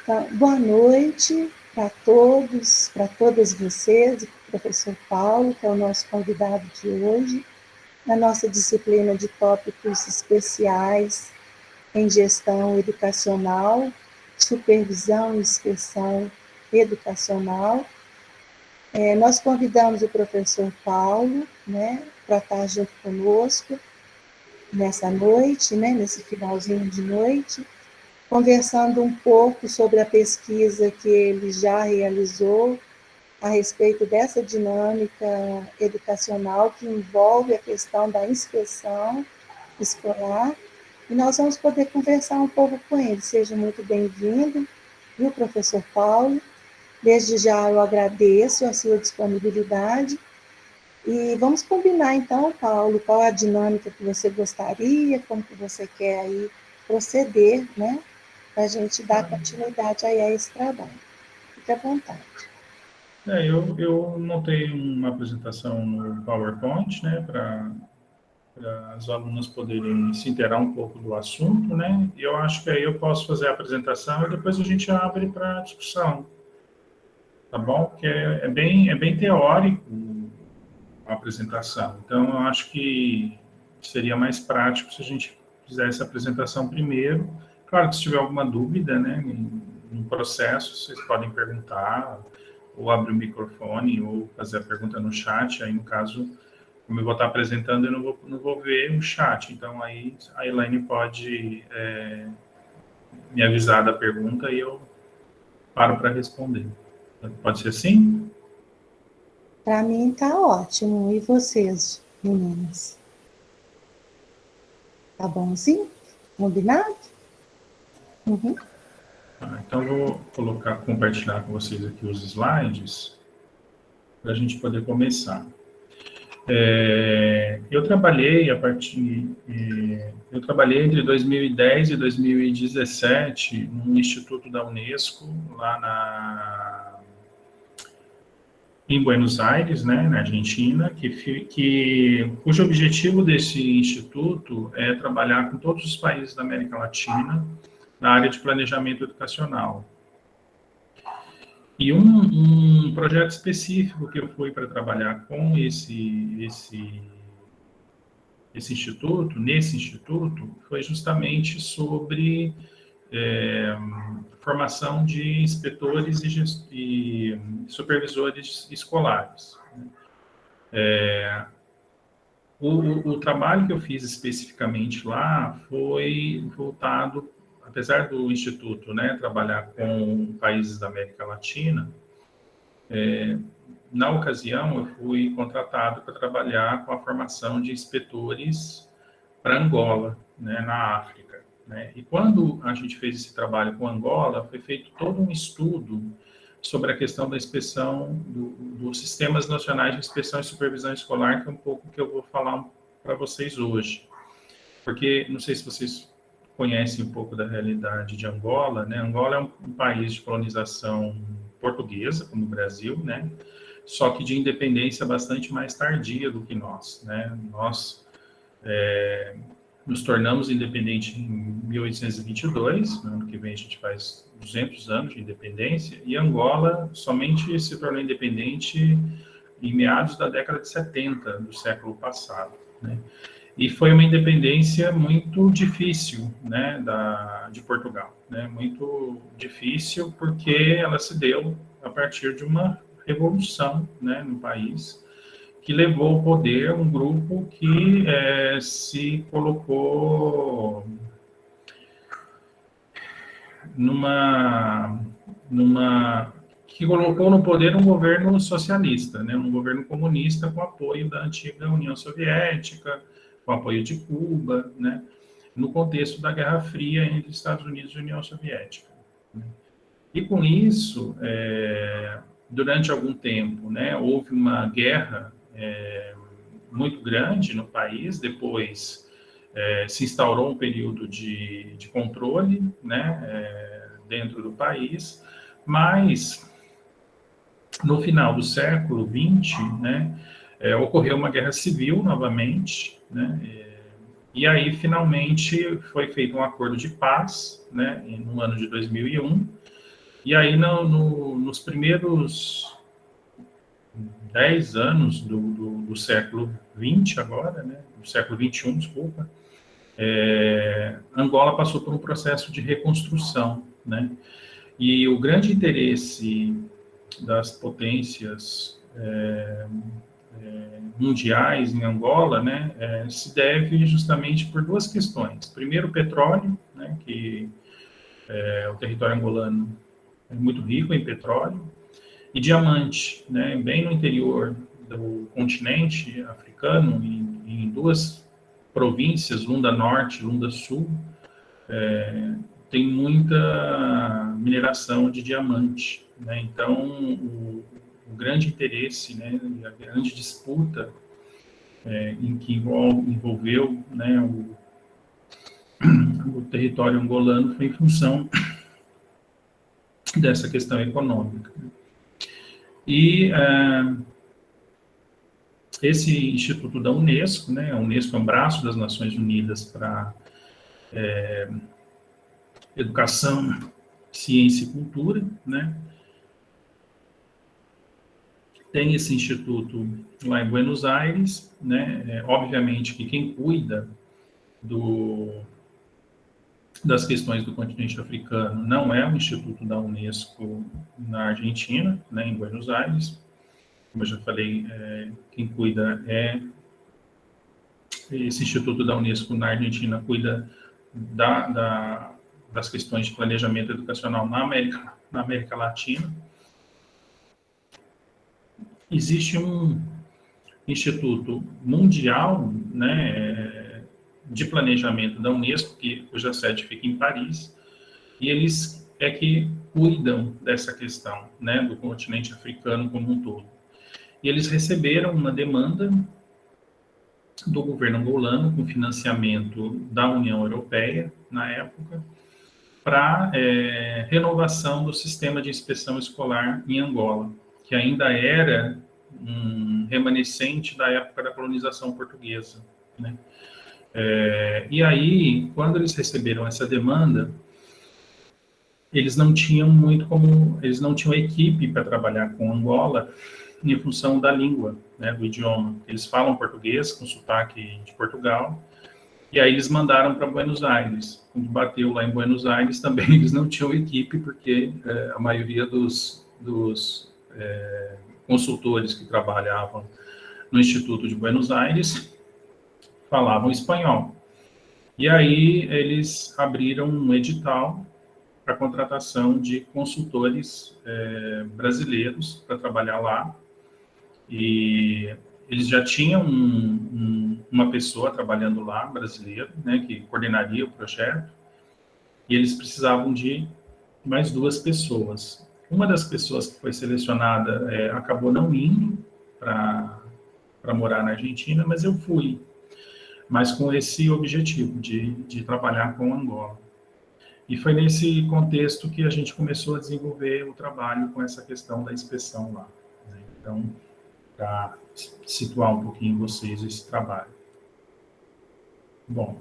Então, boa noite para todos, para todas vocês, e para o professor Paulo, que é o nosso convidado de hoje, na nossa disciplina de tópicos especiais em gestão educacional, supervisão e inspeção educacional. Nós convidamos o professor Paulo, para estar junto conosco nessa noite, nesse finalzinho de noite, conversando um pouco sobre a pesquisa que ele já realizou a respeito dessa dinâmica educacional que envolve a questão da inspeção escolar, e nós vamos poder conversar um pouco com ele. Seja muito bem-vindo, viu, professor Paulo? Desde já eu agradeço a sua disponibilidade, e vamos combinar então, Paulo, qual a dinâmica que você gostaria, como que você quer aí proceder, para a gente dar continuidade aí a esse trabalho. Fique à vontade. Eu montei uma apresentação no PowerPoint, para as alunas poderem se inteirar um pouco do assunto, e eu acho que aí eu posso fazer a apresentação e depois a gente abre para discussão, tá bom? Porque é bem teórico a apresentação, então eu acho que seria mais prático se a gente fizesse a apresentação primeiro. Claro que se tiver alguma dúvida, no processo, vocês podem perguntar, ou abrir o microfone, ou fazer a pergunta no chat. Aí, no caso, como eu vou estar apresentando, eu não vou ver o chat. Então, aí a Elaine pode me avisar da pergunta e eu paro para responder. Pode ser assim? Para mim está ótimo. E vocês, meninas? Tá bonzinho? Combinado? Uhum. Então, eu vou compartilhar com vocês aqui os slides para a gente poder começar. Eu trabalhei entre 2010 e 2017 num instituto da Unesco, lá em Buenos Aires, na Argentina, cujo objetivo desse instituto é trabalhar com todos os países da América Latina na área de planejamento educacional. E um projeto específico que eu fui para trabalhar com nesse instituto, foi justamente sobre formação de inspetores e supervisores escolares. O trabalho que eu fiz especificamente lá foi voltado, apesar do instituto trabalhar com países da América Latina, na ocasião eu fui contratado para trabalhar com a formação de inspetores para Angola, na África. E quando a gente fez esse trabalho com Angola, foi feito todo um estudo sobre a questão da inspeção dos sistemas nacionais de inspeção e supervisão escolar, que é um pouco que eu vou falar para vocês hoje. Porque, não sei se vocês conhecem um pouco da realidade de Angola, Angola é um país de colonização portuguesa, como o Brasil, só que de independência bastante mais tardia do que nós, Nós nos tornamos independentes em 1822, no ano que vem a gente faz 200 anos de independência, e Angola somente se tornou independente em meados da década de 70 do século passado, E foi uma independência muito difícil, de Portugal, muito difícil porque ela se deu a partir de uma revolução, no país, que levou ao poder um grupo que se colocou que colocou no poder um governo socialista, um governo comunista com apoio da antiga União Soviética, com apoio de Cuba, no contexto da Guerra Fria entre Estados Unidos e União Soviética. E com isso, durante algum tempo, houve uma guerra muito grande no país. Depois se instaurou um período de controle, dentro do país, mas no final do século XX, ocorreu uma guerra civil novamente, e aí finalmente foi feito um acordo de paz, no ano de 2001, E aí, nos primeiros 10 anos do século XX agora, né, do século XXI, desculpa, Angola passou por um processo de reconstrução, né, e o grande interesse das potências mundiais em Angola, né, se deve justamente por duas questões. Primeiro, o petróleo, né, que o território angolano é muito rico em petróleo, e diamante, né, bem no interior do continente africano, em duas províncias, Lunda Norte e Lunda Sul, tem muita mineração de diamante, né? Então, o grande interesse, né, e a grande disputa em que envolveu, né, o território angolano foi em função dessa questão econômica. E esse instituto da Unesco, né, a Unesco é um braço das Nações Unidas para educação, ciência e cultura, né, tem esse instituto lá em Buenos Aires, né, obviamente que quem cuida das questões do continente africano não é o Instituto da Unesco na Argentina, né, em Buenos Aires, como eu já falei, quem cuida é esse Instituto da Unesco na Argentina, cuida das questões de planejamento educacional na América Latina. Existe um Instituto Mundial, né, de Planejamento da Unesco, cuja sede fica em Paris, e eles que cuidam dessa questão, né, do continente africano como um todo. E eles receberam uma demanda do governo angolano, com financiamento da União Europeia, na época, para renovação do sistema de inspeção escolar em Angola, que ainda era um remanescente da época da colonização portuguesa, né? E aí, quando eles receberam essa demanda, eles não tinham eles não tinham equipe para trabalhar com Angola em função da língua, né, do idioma. Eles falam português com sotaque de Portugal, e aí eles mandaram para Buenos Aires. Quando bateu lá em Buenos Aires, também eles não tinham equipe, porque a maioria dos consultores que trabalhavam no Instituto de Buenos Aires falavam espanhol. E aí eles abriram um edital para contratação de consultores brasileiros para trabalhar lá. E eles já tinham uma pessoa trabalhando lá, brasileiro, né, que coordenaria o projeto, e eles precisavam de mais duas pessoas. Uma das pessoas que foi selecionada acabou não indo para morar na Argentina, mas eu fui, mas com esse objetivo de trabalhar com Angola. E foi nesse contexto que a gente começou a desenvolver o trabalho com essa questão da inspeção lá, né? Então, para situar um pouquinho vocês esse trabalho. Bom,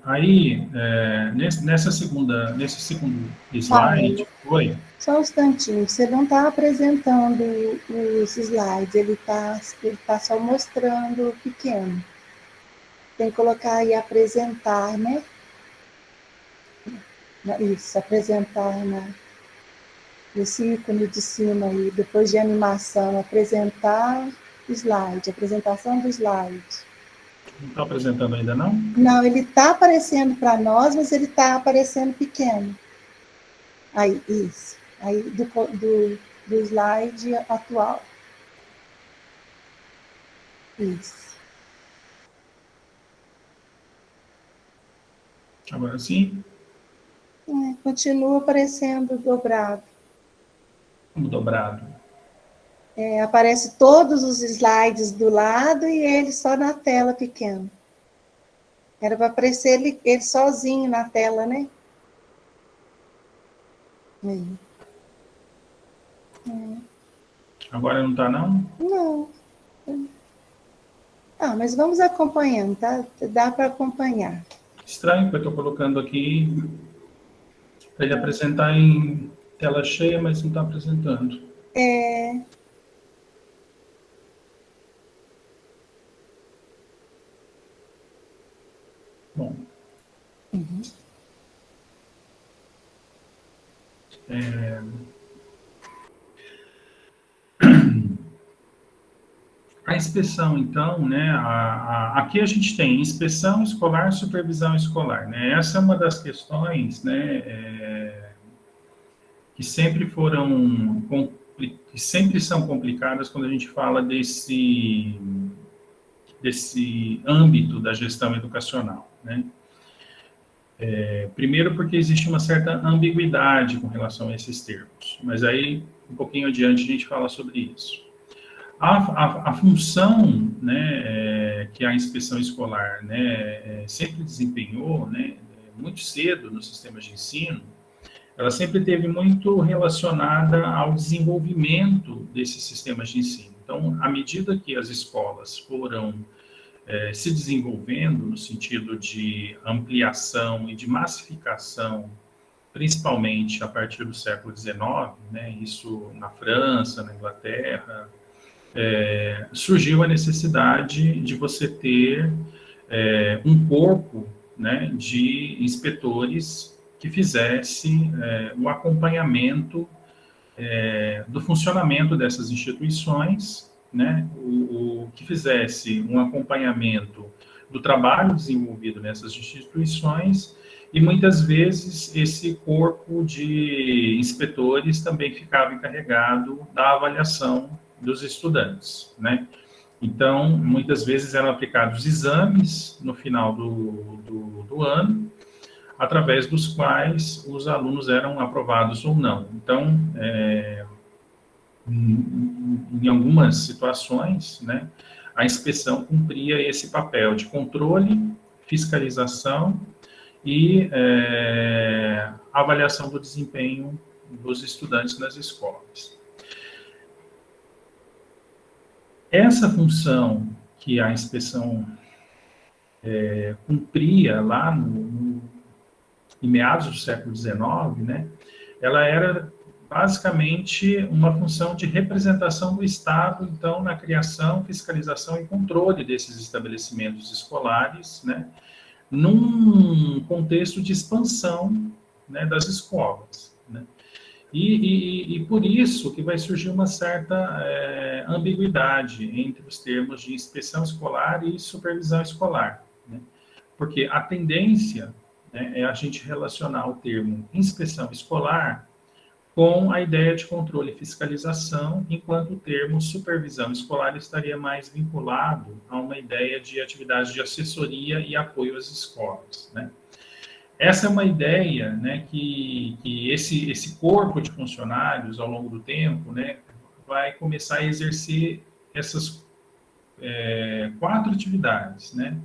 aí, nesse segundo slide, foi... Só um instantinho, você não está apresentando os slides, ele tá só mostrando pequeno. Tem que colocar aí apresentar, né? Isso, apresentar nesse ícone de cima aí, depois de animação, apresentar slide, apresentação do slide. Não está apresentando ainda, não? Não, ele está aparecendo para nós, mas ele está aparecendo pequeno. Aí, isso. Aí, do slide atual. Isso. Agora sim? Continua aparecendo dobrado. Como dobrado? Aparece todos os slides do lado e ele só na tela pequeno. Era para aparecer ele sozinho na tela, né? Agora não está, não? Não. Mas vamos acompanhando, tá? Dá para acompanhar. Estranho, porque eu estou colocando aqui para ele apresentar em tela cheia, mas não está apresentando. É, Bom, uhum. a inspeção, então, né, aqui a gente tem inspeção escolar, supervisão escolar, né, essa é uma das questões, né, que sempre que sempre são complicadas quando a gente fala desse âmbito da gestão educacional, né. Primeiro porque existe uma certa ambiguidade com relação a esses termos, mas aí, um pouquinho adiante, a gente fala sobre isso. A função, né, que a inspeção escolar, né, sempre desempenhou, né, muito cedo nos sistemas de ensino, ela sempre teve muito relacionada ao desenvolvimento desses sistemas de ensino. Então, à medida que as escolas foram se desenvolvendo no sentido de ampliação e de massificação, principalmente a partir do século XIX, né, isso na França, na Inglaterra, surgiu a necessidade de você ter um corpo, né, de inspetores que fizesse o acompanhamento do funcionamento dessas instituições, né, o que fizesse um acompanhamento do trabalho desenvolvido nessas instituições e muitas vezes esse corpo de inspetores também ficava encarregado da avaliação dos estudantes, né? Então, muitas vezes eram aplicados exames no final do ano, através dos quais os alunos eram aprovados ou não. Então, em algumas situações, né, a inspeção cumpria esse papel de controle, fiscalização e avaliação do desempenho dos estudantes nas escolas. Essa função que a inspeção cumpria lá em meados do século XIX, né, ela era basicamente uma função de representação do Estado, então, na criação, fiscalização e controle desses estabelecimentos escolares, né, num contexto de expansão, né, das escolas, né. E por isso que vai surgir uma certa ambiguidade entre os termos de inspeção escolar e supervisão escolar, né? Porque a tendência, né, é a gente relacionar o termo inspeção escolar com a ideia de controle e fiscalização, enquanto o termo supervisão escolar estaria mais vinculado a uma ideia de atividade de assessoria e apoio às escolas, né? Essa é uma ideia, né, que esse corpo de funcionários, ao longo do tempo, né, vai começar a exercer essas quatro atividades, né,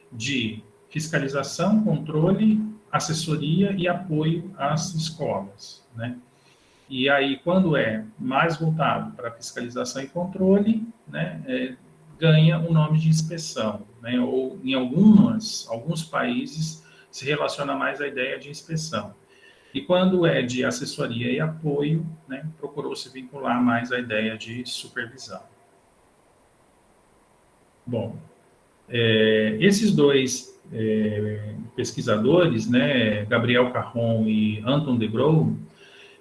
de fiscalização, controle, assessoria e apoio às escolas, né. E aí, quando é mais voltado para fiscalização e controle, né, ganha o nome de inspeção, né, ou em alguns países se relaciona mais à ideia de inspeção. E quando é de assessoria e apoio, né, procurou se vincular mais à ideia de supervisão. Bom, esses dois pesquisadores, né, Gabriel Caron e Anton de Grau,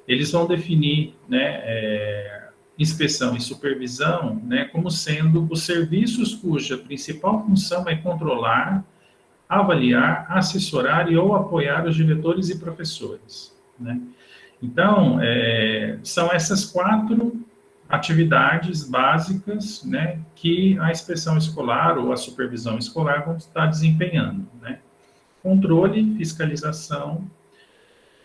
eles vão definir, né, inspeção e supervisão, né, como sendo os serviços cuja principal função é controlar, avaliar, assessorar e ou apoiar os diretores e professores, né? Então, são essas quatro atividades básicas, né, que a inspeção escolar ou a supervisão escolar vão estar desempenhando, né? Controle, fiscalização,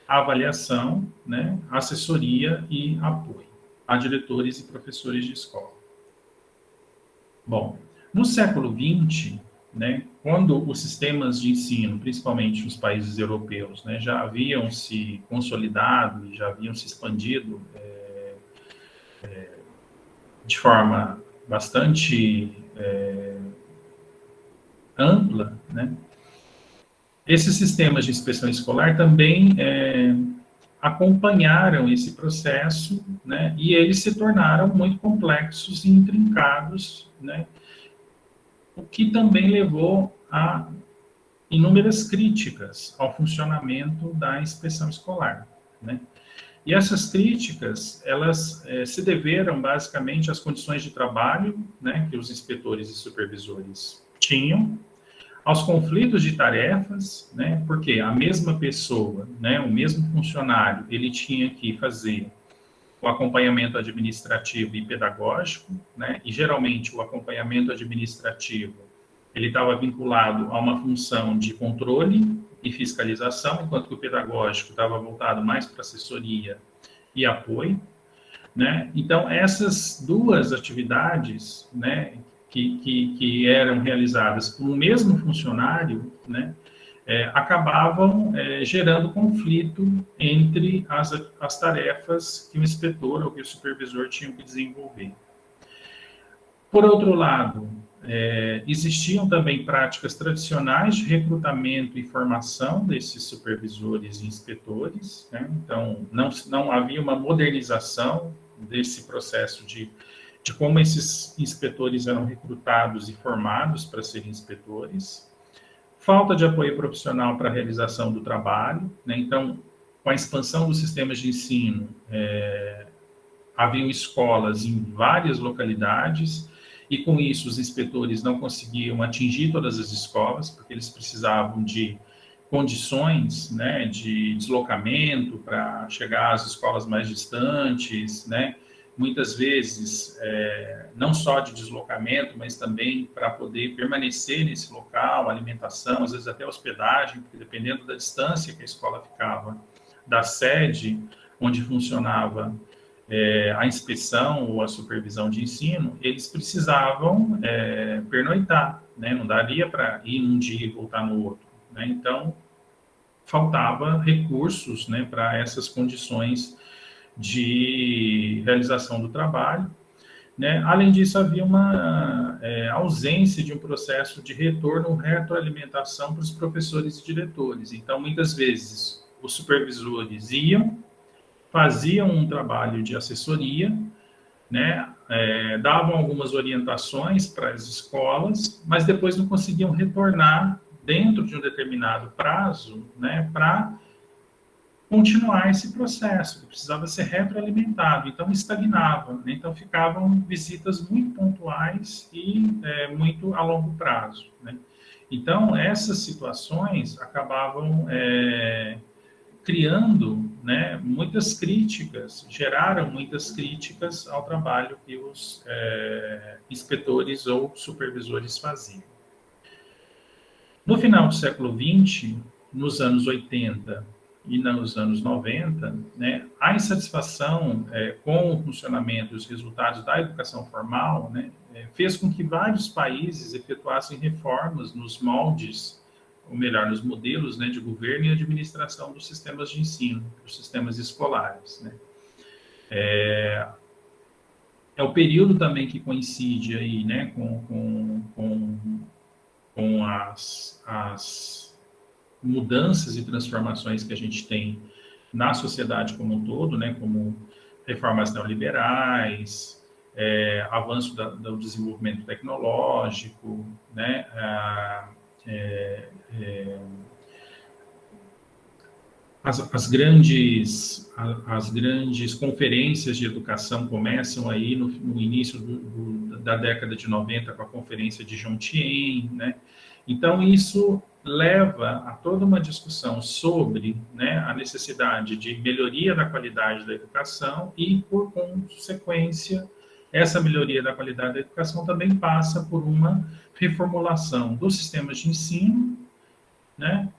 avaliação, né, assessoria e apoio a diretores e professores de escola. Bom, no século XX, né, quando os sistemas de ensino, principalmente os países europeus, né, já haviam se consolidado e já haviam se expandido de forma bastante ampla, né, Esses sistemas de inspeção escolar também acompanharam esse processo, né, e eles se tornaram muito complexos e intrincados, né, o que também levou a inúmeras críticas ao funcionamento da inspeção escolar, né. E essas críticas, elas se deveram basicamente às condições de trabalho, né, que os inspetores e supervisores tinham, aos conflitos de tarefas, né, porque a mesma pessoa, né, o mesmo funcionário, ele tinha que fazer o acompanhamento administrativo e pedagógico, né, e geralmente o acompanhamento administrativo, ele estava vinculado a uma função de controle e fiscalização, enquanto que o pedagógico estava voltado mais para assessoria e apoio, né. Então, essas duas atividades, né, que eram realizadas por um mesmo funcionário, né, acabavam gerando conflito entre as tarefas que o inspetor ou que o supervisor tinham que desenvolver. Por outro lado, existiam também práticas tradicionais de recrutamento e formação desses supervisores e inspetores, né? Então, não havia uma modernização desse processo de como esses inspetores eram recrutados e formados para serem inspetores, falta de apoio profissional para a realização do trabalho, né? Então, com a expansão dos sistemas de ensino, haviam escolas em várias localidades, e com isso os inspetores não conseguiam atingir todas as escolas, porque eles precisavam de condições, né, de deslocamento para chegar às escolas mais distantes, né, muitas vezes não só de deslocamento, mas também para poder permanecer nesse local, alimentação, às vezes até hospedagem, porque dependendo da distância que a escola ficava da sede onde funcionava a inspeção ou a supervisão de ensino, eles precisavam pernoitar, né? Não daria para ir num dia e voltar no outro, né? Então, faltava recursos, né, para essas condições de realização do trabalho, né? Além disso, havia uma ausência de um processo de retorno, retroalimentação para os professores e diretores. Então, muitas vezes, os supervisores iam, faziam um trabalho de assessoria, né, davam algumas orientações para as escolas, mas depois não conseguiam retornar dentro de um determinado prazo, né, para continuar esse processo, que precisava ser retroalimentado, então estagnava, né? Então ficavam visitas muito pontuais e muito a longo prazo, né? Então essas situações acabavam criando, né, muitas críticas, geraram muitas críticas ao trabalho que os inspetores ou supervisores faziam. No final do século XX, nos anos 80 e nos anos 90, né, a insatisfação com o funcionamento e os resultados da educação formal, né, fez com que vários países efetuassem reformas nos moldes, ou melhor, nos modelos, né, de governo e administração dos sistemas de ensino, dos sistemas escolares, né. É o período também que coincide aí, né, com as mudanças e transformações que a gente tem na sociedade como um todo, né, como reformas neoliberais, avanço do desenvolvimento tecnológico, né, as grandes conferências de educação começam aí no início da década de 90 com a conferência de Jomtien, né? Então, isso leva a toda uma discussão sobre, né, a necessidade de melhoria da qualidade da educação e, por consequência, essa melhoria da qualidade da educação também passa por uma reformulação dos sistemas de ensino, né,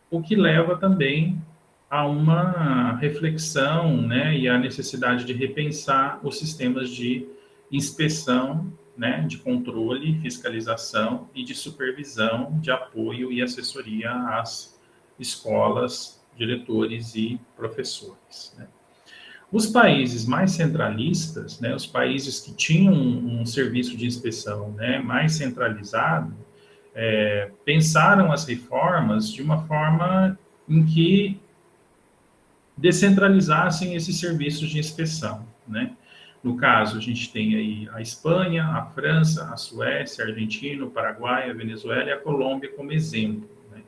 o que leva também a uma reflexão, né, e a necessidade de repensar os sistemas de inspeção, né, de controle, fiscalização e de supervisão, de apoio e assessoria às escolas, diretores e professores, né. Os países mais centralistas, né, os países que tinham um serviço de inspeção, né, mais centralizado, pensaram as reformas de uma forma em que descentralizassem esses serviços de inspeção, né? No caso, a gente tem aí a Espanha, a França, a Suécia, a Argentina, o Paraguai, a Venezuela e a Colômbia como exemplo, né?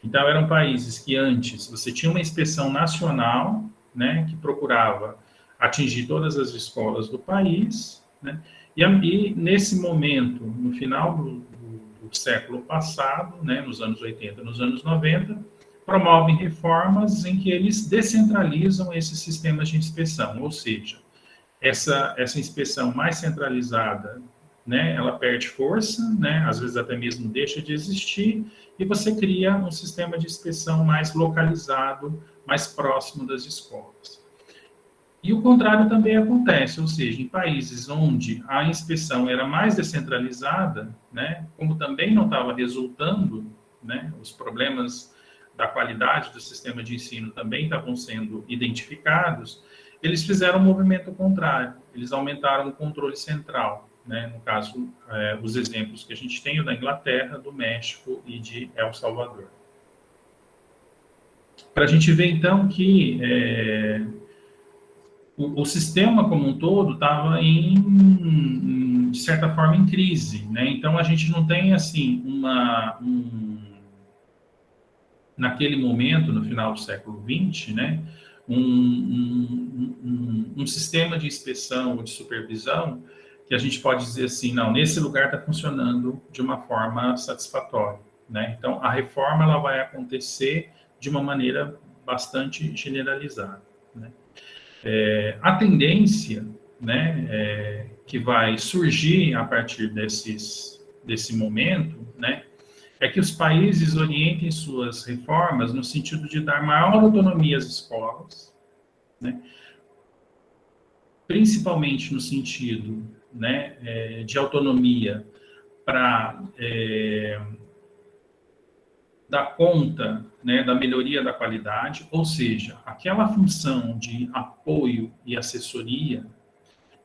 Então, eram países que antes você tinha uma inspeção nacional, né, que procurava atingir todas as escolas do país, né? E nesse momento, no final do século passado, né, nos anos 80, nos anos 90, promovem reformas em que eles descentralizam esses sistemas de inspeção, ou seja, essa inspeção mais centralizada, né, ela perde força, né, às vezes até mesmo deixa de existir, e você cria um sistema de inspeção mais localizado, mais próximo das escolas. E o contrário também acontece, ou seja, em países onde a inspeção era mais descentralizada, né, como também não estava resultando, né, os problemas da qualidade do sistema de ensino também estavam sendo identificados, eles fizeram um movimento contrário, eles aumentaram o controle central, né, no caso, os exemplos que a gente tem, o da Inglaterra, do México e de El Salvador. Para a gente ver, então, que o sistema como um todo estava de certa forma, em crise, né? Então, a gente não tem, assim, naquele momento, no final do século XX, né, um sistema de inspeção ou de supervisão que a gente pode dizer assim, não, nesse lugar está funcionando de uma forma satisfatória, né? Então, a reforma ela vai acontecer de uma maneira bastante generalizada, né? A tendência, né, que vai surgir a partir desse momento, né, é que os países orientem suas reformas no sentido de dar maior autonomia às escolas, né, principalmente no sentido, né, de autonomia para dar conta, né, da melhoria da qualidade, ou seja, aquela função de apoio e assessoria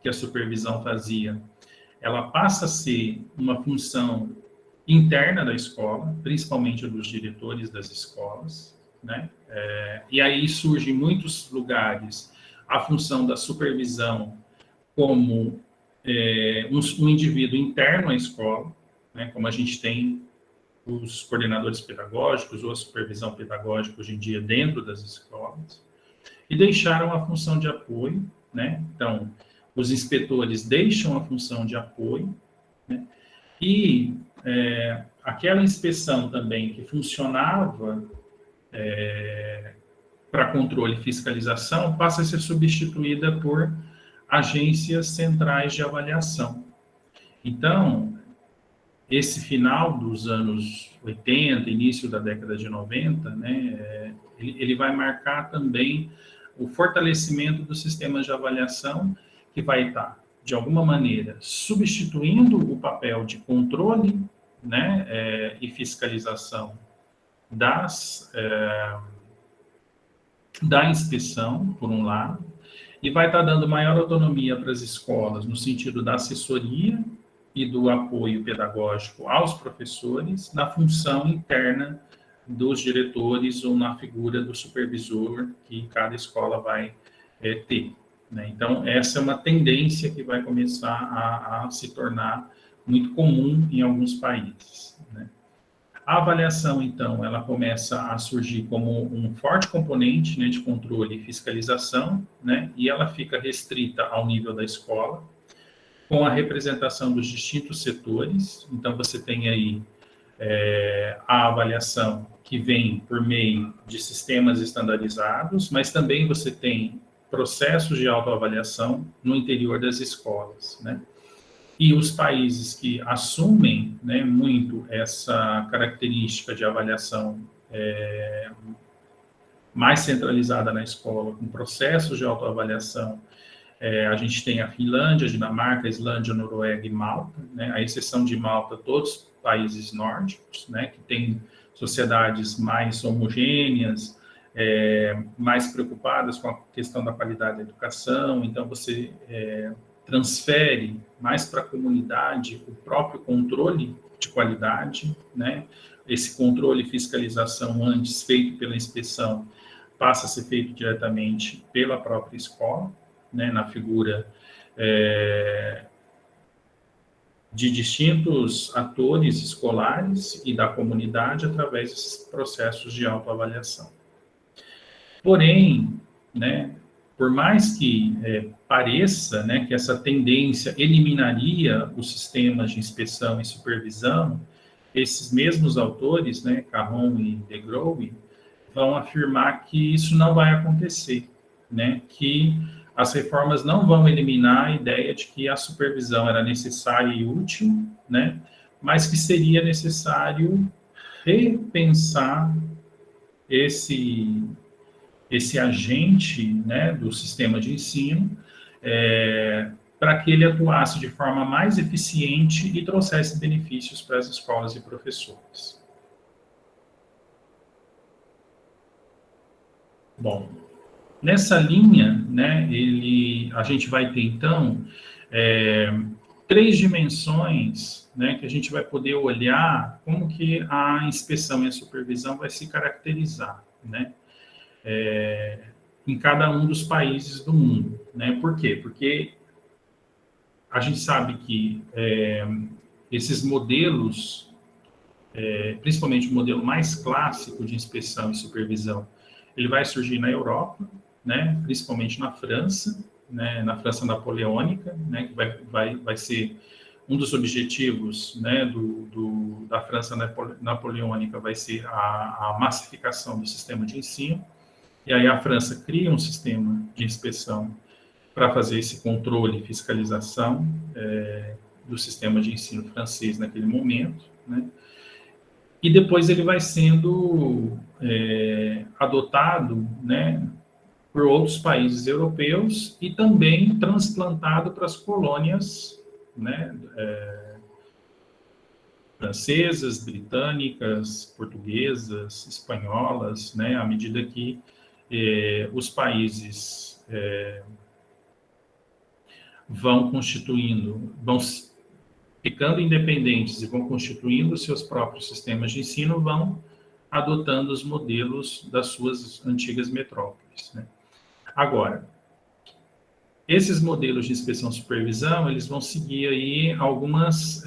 que a supervisão fazia, ela passa a ser uma função interna da escola, principalmente dos diretores das escolas, né? E aí surge em muitos lugares a função da supervisão como um indivíduo interno à escola, né? Como a gente tem os coordenadores pedagógicos ou a supervisão pedagógica hoje em dia dentro das escolas, e deixaram a função de apoio, né? Então, os inspetores deixam a função de apoio, né? E aquela inspeção também que funcionava para controle e fiscalização passa a ser substituída por agências centrais de avaliação. Então, esse final dos anos 80, início da década de 90, né, ele vai marcar também o fortalecimento dos sistemas de avaliação, que vai estar, de alguma maneira, substituindo o papel de controle, né, e fiscalização da inspeção, por um lado, e vai estar dando maior autonomia para as escolas, no sentido da assessoria e do apoio pedagógico aos professores, na função interna dos diretores ou na figura do supervisor que cada escola vai ter, né? Então, essa é uma tendência que vai começar a se tornar muito comum em alguns países, né? A avaliação, então, ela começa a surgir como um forte componente, né, de controle e fiscalização, né, e ela fica restrita ao nível da escola, com a representação dos distintos setores. Então, você tem aí a avaliação que vem por meio de sistemas estandarizados, mas também você tem processos de autoavaliação no interior das escolas, né? E os países que assumem, né, muito essa característica de avaliação mais centralizada na escola, com processos de autoavaliação, a gente tem a Finlândia, a Dinamarca, a Islândia, a Noruega e Malta, né? A exceção de Malta, todos países nórdicos, né, que têm sociedades mais homogêneas, mais preocupadas com a questão da qualidade da educação. Então, você transfere mais para a comunidade o próprio controle de qualidade, né? Esse controle e fiscalização antes feito pela inspeção passa a ser feito diretamente pela própria escola, né? Na figura de distintos atores escolares e da comunidade através desses processos de autoavaliação. Porém, né, por mais que pareça, né, que essa tendência eliminaria os sistemas de inspeção e supervisão, esses mesmos autores, né, Caron e de Grove, vão afirmar que isso não vai acontecer, né, que as reformas não vão eliminar a ideia de que a supervisão era necessária e útil, né, mas que seria necessário repensar esse agente, né, do sistema de ensino, para que ele atuasse de forma mais eficiente e trouxesse benefícios para as escolas e professores. Bom, nessa linha, né, a gente vai ter, então, 3 dimensões, né, que a gente vai poder olhar como que a inspeção e a supervisão vai se caracterizar, né, em cada um dos países do mundo, né? Por quê? Porque a gente sabe que esses modelos, principalmente o modelo mais clássico de inspeção e supervisão, ele vai surgir na Europa, né? Principalmente na França, né? Na França napoleônica, né? Que vai ser um dos objetivos, né, da França napoleônica vai ser a massificação do sistema de ensino. E aí a França cria um sistema de inspeção para fazer esse controle e fiscalização do sistema de ensino francês naquele momento, né? E depois ele vai sendo adotado, né, por outros países europeus e também transplantado para as colônias, né, francesas, britânicas, portuguesas, espanholas, né, à medida que os países vão ficando independentes e vão constituindo seus próprios sistemas de ensino, vão adotando os modelos das suas antigas metrópoles, né? Agora, esses modelos de inspeção e supervisão, eles vão seguir aí algumas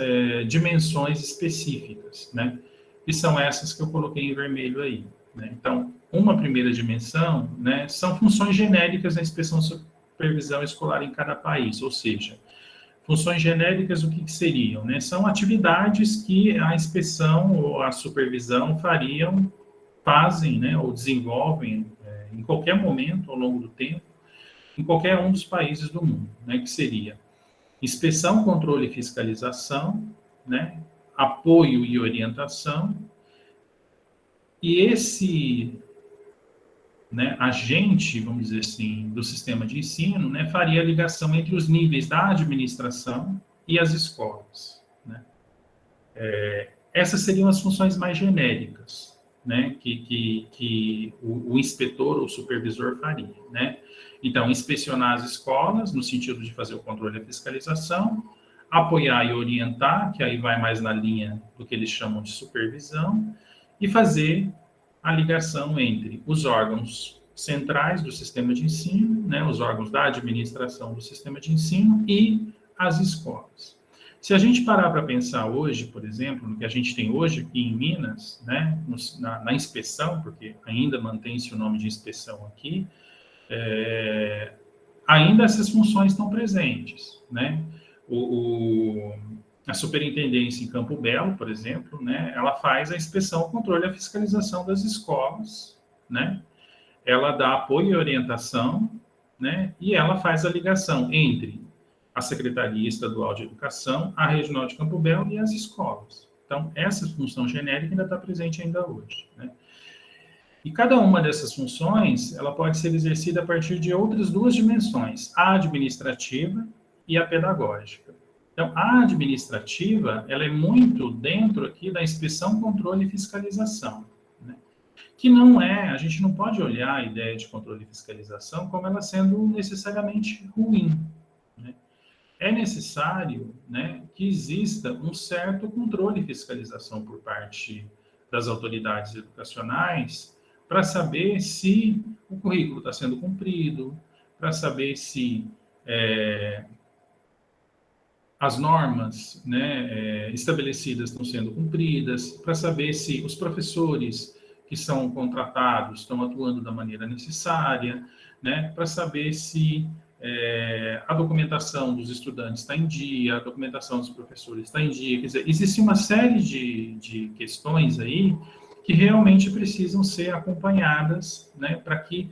dimensões específicas, né? E são essas que eu coloquei em vermelho aí, né? Então, uma primeira dimensão, né, são funções genéricas da inspeção e supervisão escolar em cada país, ou seja, funções genéricas, o que seriam, né? São atividades que a inspeção ou a supervisão fazem, né, ou desenvolvem em qualquer momento ao longo do tempo, em qualquer um dos países do mundo, né, que seria inspeção, controle e fiscalização, né, apoio e orientação, e esse, né, agente, vamos dizer assim, do sistema de ensino, né, faria a ligação entre os níveis da administração e as escolas, né. Essas seriam as funções mais genéricas, né, que o inspetor ou supervisor faria, né. Então, inspecionar as escolas, no sentido de fazer o controle e a fiscalização, apoiar e orientar, que aí vai mais na linha do que eles chamam de supervisão, e fazer a ligação entre os órgãos centrais do sistema de ensino, né, os órgãos da administração do sistema de ensino e as escolas. Se a gente parar para pensar hoje, por exemplo, no que a gente tem hoje aqui em Minas, né, na inspeção, porque ainda mantém-se o nome de inspeção aqui, ainda essas funções estão presentes, né? A superintendência em Campo Belo, por exemplo, né, ela faz a inspeção, o controle e a fiscalização das escolas, né? Ela dá apoio e orientação, né? E ela faz a ligação entre a Secretaria Estadual de Educação, a Regional de Campo Belo e as escolas. Então, essa função genérica ainda está presente ainda hoje, né? E cada uma dessas funções, ela pode ser exercida a partir de outras 2 dimensões, a administrativa e a pedagógica. Então, a administrativa, ela é muito dentro aqui da inspeção, controle e fiscalização, né? Que não a gente não pode olhar a ideia de controle e fiscalização como ela sendo necessariamente ruim, né? é necessário, né, que exista um certo controle e fiscalização por parte das autoridades educacionais para saber se o currículo está sendo cumprido, para saber se as normas, né, estabelecidas estão sendo cumpridas, para saber se os professores que são contratados estão atuando da maneira necessária, né, para saber se a documentação dos estudantes está em dia, a documentação dos professores está em dia. Quer dizer, existe uma série de questões aí que realmente precisam ser acompanhadas, né, para que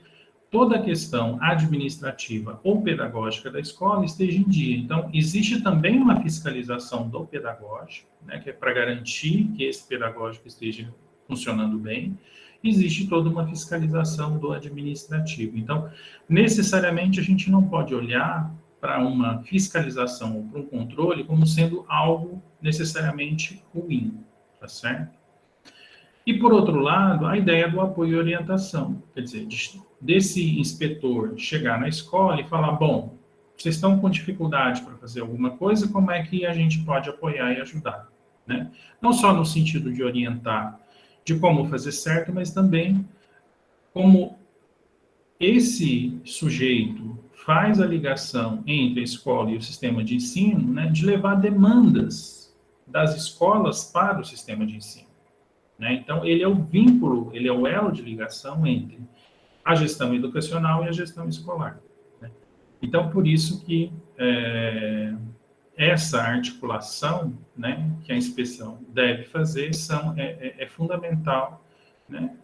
toda a questão administrativa ou pedagógica da escola esteja em dia. Então, existe também uma fiscalização do pedagógico, né, que é para garantir que esse pedagógico esteja funcionando bem. Existe toda uma fiscalização do administrativo. Então, necessariamente, a gente não pode olhar para uma fiscalização ou para um controle como sendo algo necessariamente ruim, tá certo? E, por outro lado, a ideia do apoio e orientação. Quer dizer, desse inspetor chegar na escola e falar, bom, vocês estão com dificuldade para fazer alguma coisa, como é que a gente pode apoiar e ajudar? Né? Não só no sentido de orientar de como fazer certo, mas também como esse sujeito faz a ligação entre a escola e o sistema de ensino, né, de levar demandas das escolas para o sistema de ensino. Né? Então, ele é o vínculo, ele é o elo de ligação entre a gestão educacional e a gestão escolar. Né? Então, por isso que essa articulação, né, que a inspeção deve fazer é fundamental, né,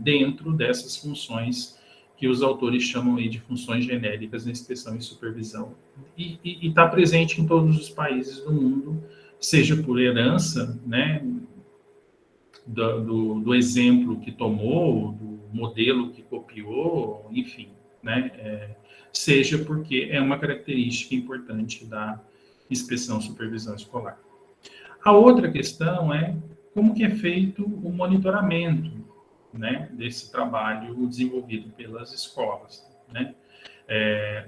dentro dessas funções que os autores chamam aí de funções genéricas na inspeção e supervisão. E está presente em todos os países do mundo, seja por herança, né, do exemplo que tomou, do modelo que copiou, enfim, né, seja porque é uma característica importante da inspeção e supervisão escolar. A outra questão é como que é feito o monitoramento, né, desse trabalho desenvolvido pelas escolas, né?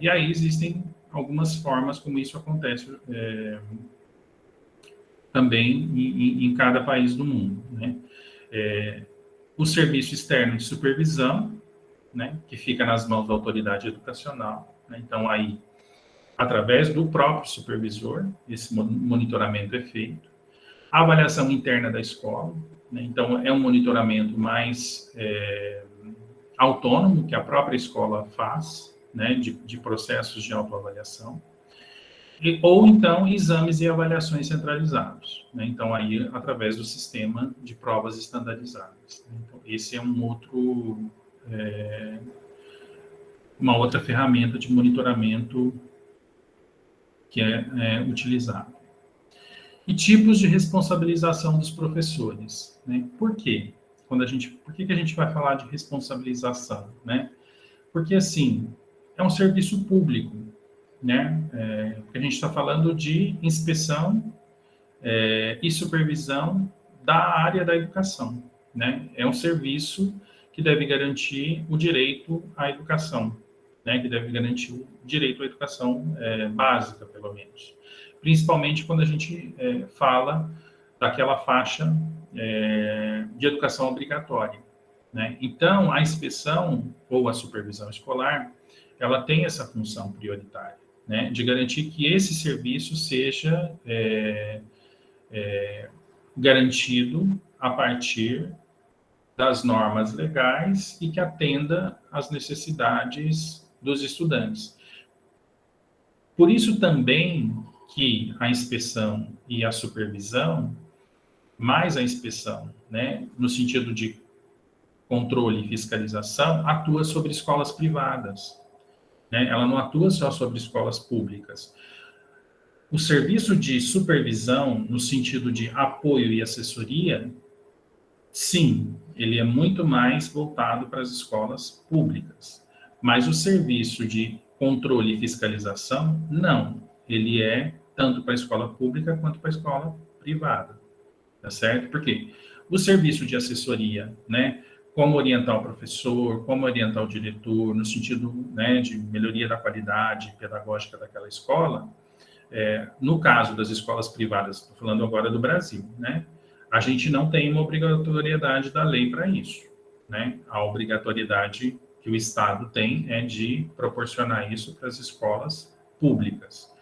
E aí existem algumas formas como isso acontece também em cada país do mundo, né? O serviço externo de supervisão, né, que fica nas mãos da autoridade educacional, né? Então aí, através do próprio supervisor, esse monitoramento é feito. A avaliação interna da escola, né? Então é um monitoramento mais autônomo que a própria escola faz, né, de processos de autoavaliação. Ou então exames e avaliações centralizados, né? Então aí através do sistema de provas estandarizadas. Então, esse é uma outra ferramenta de monitoramento que é utilizada. E tipos de responsabilização dos professores, né? Por quê? Por que a gente vai falar de responsabilização, né? Porque assim é um serviço público, né? Porque a gente está falando de inspeção e supervisão da área da educação, né? É um serviço que deve garantir o direito à educação, né? Que deve garantir o direito à educação básica, pelo menos. Principalmente quando a gente fala daquela faixa de educação obrigatória, né? Então, a inspeção ou a supervisão escolar, ela tem essa função prioritária, né, de garantir que esse serviço seja garantido a partir das normas legais e que atenda às necessidades dos estudantes. Por isso também que a inspeção e a supervisão, mais a inspeção, né, no sentido de controle e fiscalização, atua sobre escolas privadas, né? Ela não atua só sobre escolas públicas. O serviço de supervisão, no sentido de apoio e assessoria, sim, ele é muito mais voltado para as escolas públicas. Mas o serviço de controle e fiscalização, não. Ele é tanto para a escola pública quanto para a escola privada. Tá certo? Porque o serviço de assessoria, né, como orientar o professor, como orientar o diretor, no sentido, né, de melhoria da qualidade pedagógica daquela escola, No caso das escolas privadas, estou falando agora do Brasil, né? A gente não tem uma obrigatoriedade da lei para isso, né? A obrigatoriedade que o Estado tem é de proporcionar isso para as escolas públicas.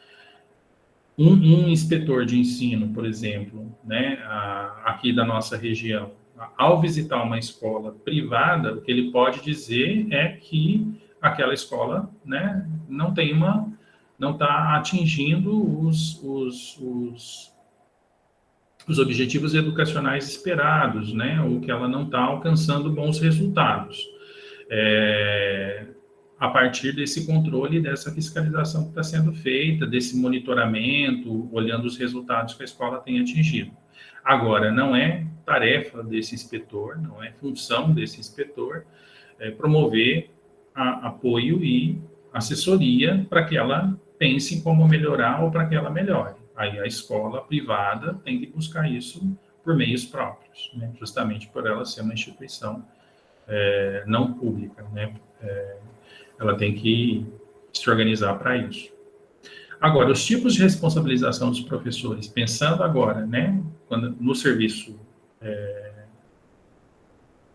Um inspetor de ensino, por exemplo, né, aqui da nossa região, ao visitar uma escola privada, o que ele pode dizer é que aquela escola, né, não está atingindo os objetivos educacionais esperados, né, ou que ela não está alcançando bons resultados. A partir desse controle, dessa fiscalização que está sendo feita, desse monitoramento, olhando os resultados que a escola tem atingido. Agora, não é tarefa desse inspetor, não é função desse inspetor promover apoio e assessoria para que ela pense em como melhorar ou para que ela melhore. Aí a escola privada tem que buscar isso por meios próprios, né? Justamente por ela ser uma instituição não pública, né? Ela tem que se organizar para isso. Agora, os tipos de responsabilização dos professores, pensando agora, né, no serviço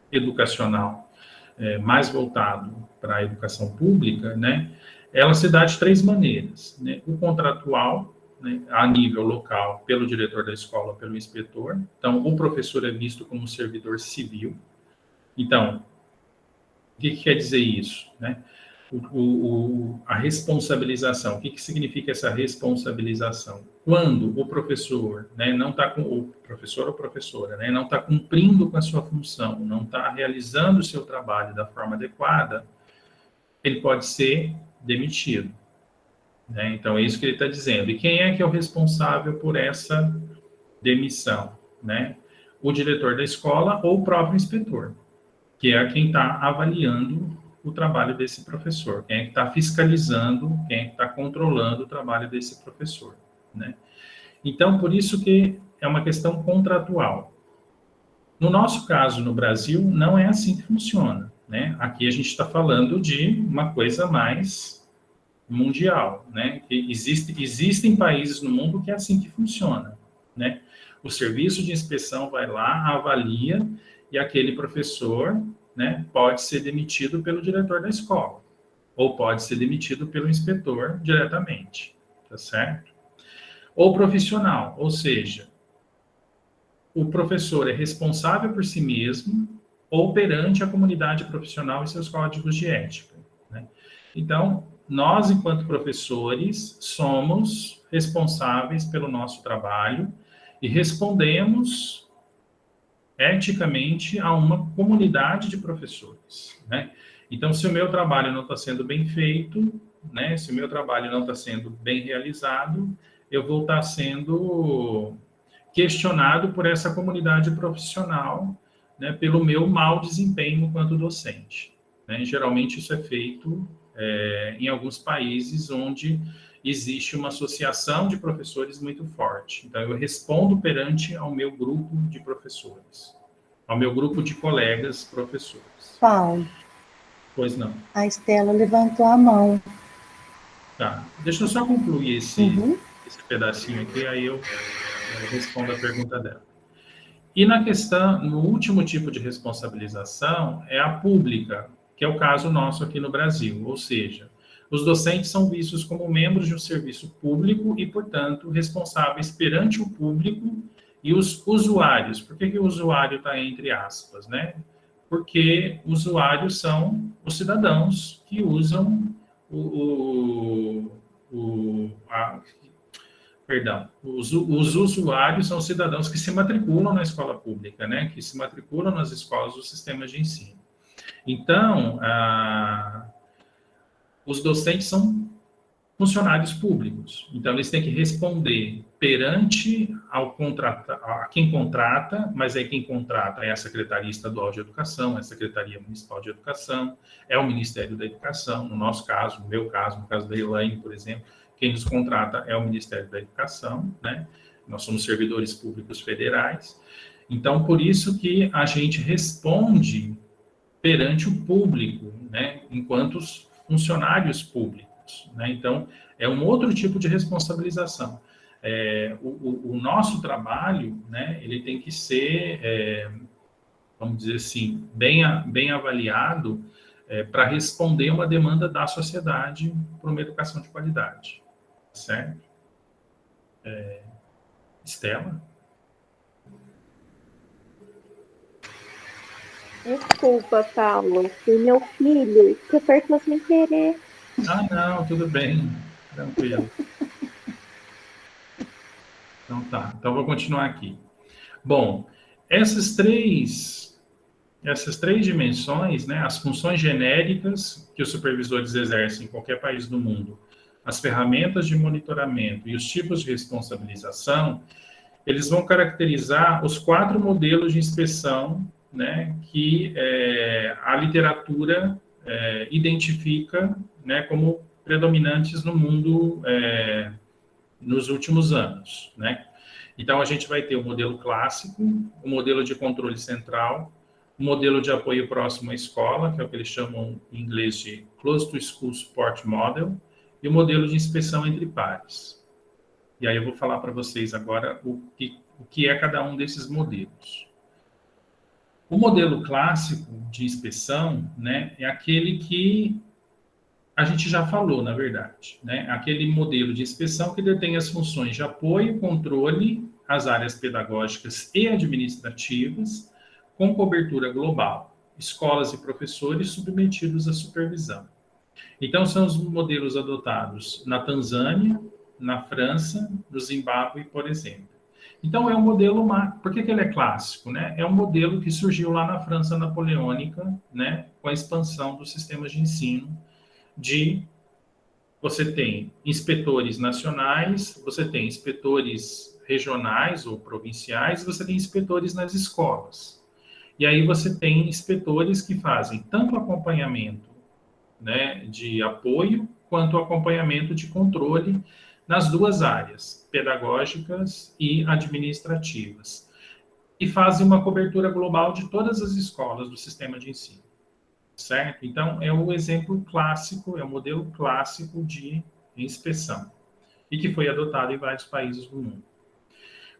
educacional mais voltado para a educação pública, né, ela se dá de 3 maneiras, né? O contratual, né, a nível local, pelo diretor da escola, pelo inspetor. Então, o professor é visto como um servidor civil. Então, o que quer dizer isso, né? A responsabilização. O que significa essa responsabilização? Quando o professor, né, não está com o professor ou professora, né, não está cumprindo com a sua função, não está realizando o seu trabalho da forma adequada, ele pode ser demitido, né? Então é isso que ele está dizendo. E quem é que é o responsável por essa demissão, né? O diretor da escola ou o próprio inspetor, que é quem está avaliando o trabalho desse professor, quem é que está fiscalizando, quem é que está controlando o trabalho desse professor, né? Então, por isso que é uma questão contratual. No nosso caso, no Brasil, não é assim que funciona, né? Aqui a gente está falando de uma coisa mais mundial, né? Existem países no mundo que é assim que funciona, né? O serviço de inspeção vai lá, avalia, e aquele professor, né, pode ser demitido pelo diretor da escola, ou pode ser demitido pelo inspetor diretamente, tá certo? Ou profissional, ou seja, o professor é responsável por si mesmo ou perante a comunidade profissional e seus códigos de ética, né? Então, nós, enquanto professores, somos responsáveis pelo nosso trabalho e respondemos eticamente a uma comunidade de professores, né? Então, se o meu trabalho não está sendo bem feito, né, se o meu trabalho não está sendo bem realizado, eu vou estar sendo questionado por essa comunidade profissional, né, pelo meu mau desempenho enquanto docente, né? Geralmente isso é feito em alguns países onde existe uma associação de professores muito forte. Então, eu respondo perante ao meu grupo de professores, ao meu grupo de colegas professores. Paulo. Pois não. A Estela levantou a mão. Tá. Deixa eu só concluir esse pedacinho aqui, aí eu respondo a pergunta dela. E na questão, no último tipo de responsabilização, é a pública, que é o caso nosso aqui no Brasil, ou seja, os docentes são vistos como membros de um serviço público e, portanto, responsáveis perante o público e os usuários. Por que o usuário está entre aspas, né? Porque usuários são os cidadãos que usam os usuários são os cidadãos que se matriculam na escola pública, né? Que se matriculam nas escolas dos sistemas de ensino. Então, os docentes são funcionários públicos. Então, eles têm que responder perante a quem contrata, mas aí quem contrata é a Secretaria Estadual de Educação, é a Secretaria Municipal de Educação, é o Ministério da Educação. No nosso caso, no meu caso, no caso da Elaine, por exemplo, quem nos contrata é o Ministério da Educação, né? Nós somos servidores públicos federais. Então, por isso que a gente responde perante o público, né? Enquanto funcionários públicos, né? Então, é um outro tipo de responsabilização. O nosso trabalho, né, ele tem que ser, vamos dizer assim, bem avaliado para responder uma demanda da sociedade para uma educação de qualidade. Certo? Estela? Desculpa, Paulo. Foi meu filho que apertou sem querer. Ah, não, tudo bem. Tranquilo. Então tá. Então vou continuar aqui. Bom, essas três dimensões, né, as funções genéricas que os supervisores exercem em qualquer país do mundo, as ferramentas de monitoramento e os tipos de responsabilização, eles vão caracterizar os 4 modelos de inspeção, né, que a literatura identifica, né, como predominantes no mundo nos últimos anos, né? Então, a gente vai ter o modelo clássico, o modelo de controle central, o modelo de apoio próximo à escola, que é o que eles chamam em inglês de Close to School Support Model, e o modelo de inspeção entre pares. E aí eu vou falar para vocês agora o que é cada um desses modelos. O modelo clássico de inspeção, né, é aquele que a gente já falou, na verdade, né? Aquele modelo de inspeção que detém as funções de apoio, controle, as áreas pedagógicas e administrativas, com cobertura global, escolas e professores submetidos à supervisão. Então, são os modelos adotados na Tanzânia, na França, no Zimbábue, por exemplo. Então, é um modelo... Por que ele é clássico? Né? É um modelo que surgiu lá na França napoleônica, né? Com a expansão dos sistemas de ensino, você tem inspetores nacionais, você tem inspetores regionais ou provinciais, você tem inspetores nas escolas. E aí você tem inspetores que fazem tanto acompanhamento, né, de apoio, quanto acompanhamento de controle nas duas áreas, pedagógicas e administrativas. E fazem uma cobertura global de todas as escolas do sistema de ensino. Certo? Então, é o exemplo clássico, é o modelo clássico de inspeção, e que foi adotado em vários países do mundo.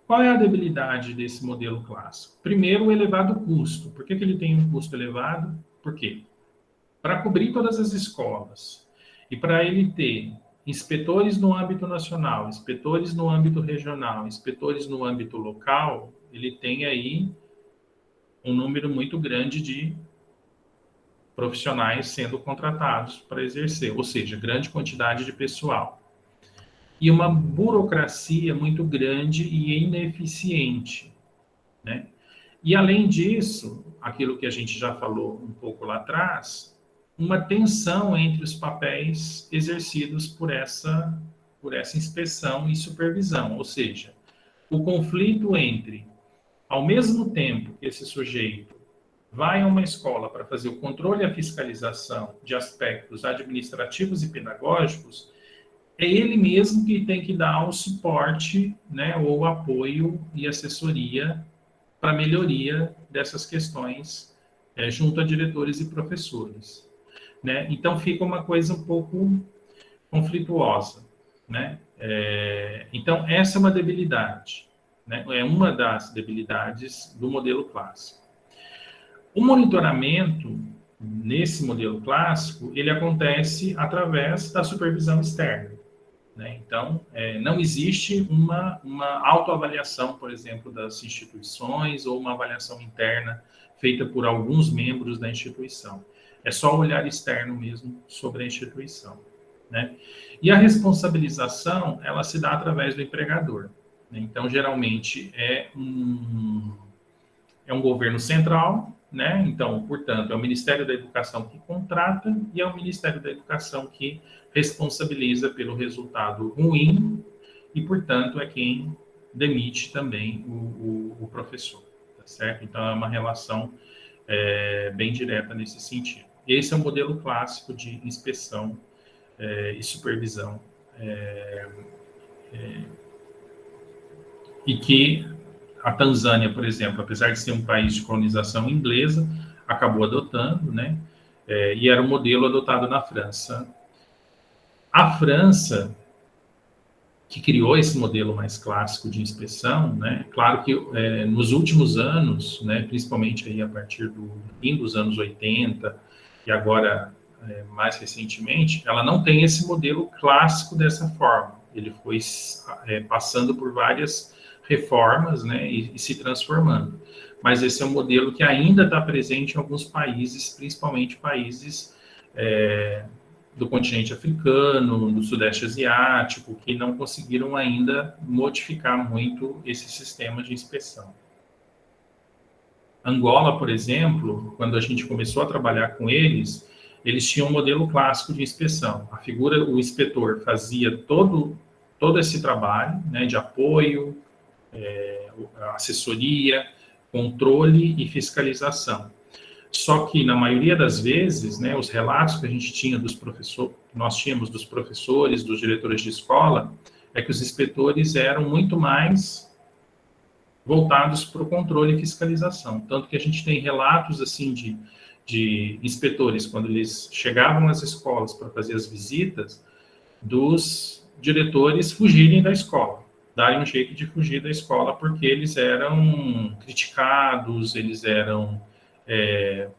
Qual é a debilidade desse modelo clássico? Primeiro, o elevado custo. Por que ele tem um custo elevado? Por quê? Para cobrir todas as escolas e para ele ter inspetores no âmbito nacional, inspetores no âmbito regional, inspetores no âmbito local, ele tem aí um número muito grande de profissionais sendo contratados para exercer, ou seja, grande quantidade de pessoal. E uma burocracia muito grande e ineficiente, né? E além disso, aquilo que a gente já falou um pouco lá atrás, uma tensão entre os papéis exercidos por essa inspeção e supervisão, ou seja, o conflito entre, ao mesmo tempo que esse sujeito vai a uma escola para fazer o controle e a fiscalização de aspectos administrativos e pedagógicos, é ele mesmo que tem que dar o suporte, né, ou apoio e assessoria para a melhoria dessas questões junto a diretores e professores. Né? Então, fica uma coisa um pouco conflituosa. Né? Então, essa é uma debilidade. Né? É uma das debilidades do modelo clássico. O monitoramento, nesse modelo clássico, ele acontece através da supervisão externa. Né? Então, não existe uma autoavaliação, por exemplo, das instituições ou uma avaliação interna feita por alguns membros da instituição. É só o olhar externo mesmo sobre a instituição. Né? E a responsabilização, ela se dá através do empregador. Né? Então, geralmente, é um governo central, né? Então, portanto, é o Ministério da Educação que contrata e é o Ministério da Educação que responsabiliza pelo resultado ruim e, portanto, é quem demite também o professor, tá certo? Então, é uma relação bem direta nesse sentido. Esse é o modelo clássico de inspeção e supervisão e que a Tanzânia, por exemplo, apesar de ser um país de colonização inglesa, acabou adotando, né? E era um modelo adotado na França. A França, que criou esse modelo mais clássico de inspeção, né? Claro que nos últimos anos, né, principalmente aí a partir do fim dos anos 80 e agora mais recentemente, ela não tem esse modelo clássico dessa forma. Ele foi passando por várias reformas, né, e se transformando. Mas esse é um modelo que ainda está presente em alguns países, principalmente países do continente africano, do sudeste asiático, que não conseguiram ainda modificar muito esse sistema de inspeção. Angola, por exemplo, quando a gente começou a trabalhar com eles, eles tinham um modelo clássico de inspeção. A figura, o inspetor fazia todo esse trabalho, né, de apoio, assessoria, controle e fiscalização. Só que, na maioria das vezes, né, os relatos que a gente tinha nós tínhamos dos professores, dos diretores de escola, é que os inspetores eram muito mais voltados para o controle e fiscalização. Tanto que a gente tem relatos, assim, de inspetores, quando eles chegavam às escolas para fazer as visitas, dos diretores fugirem da escola, darem um jeito de fugir da escola, porque eles eram criticados, eles eram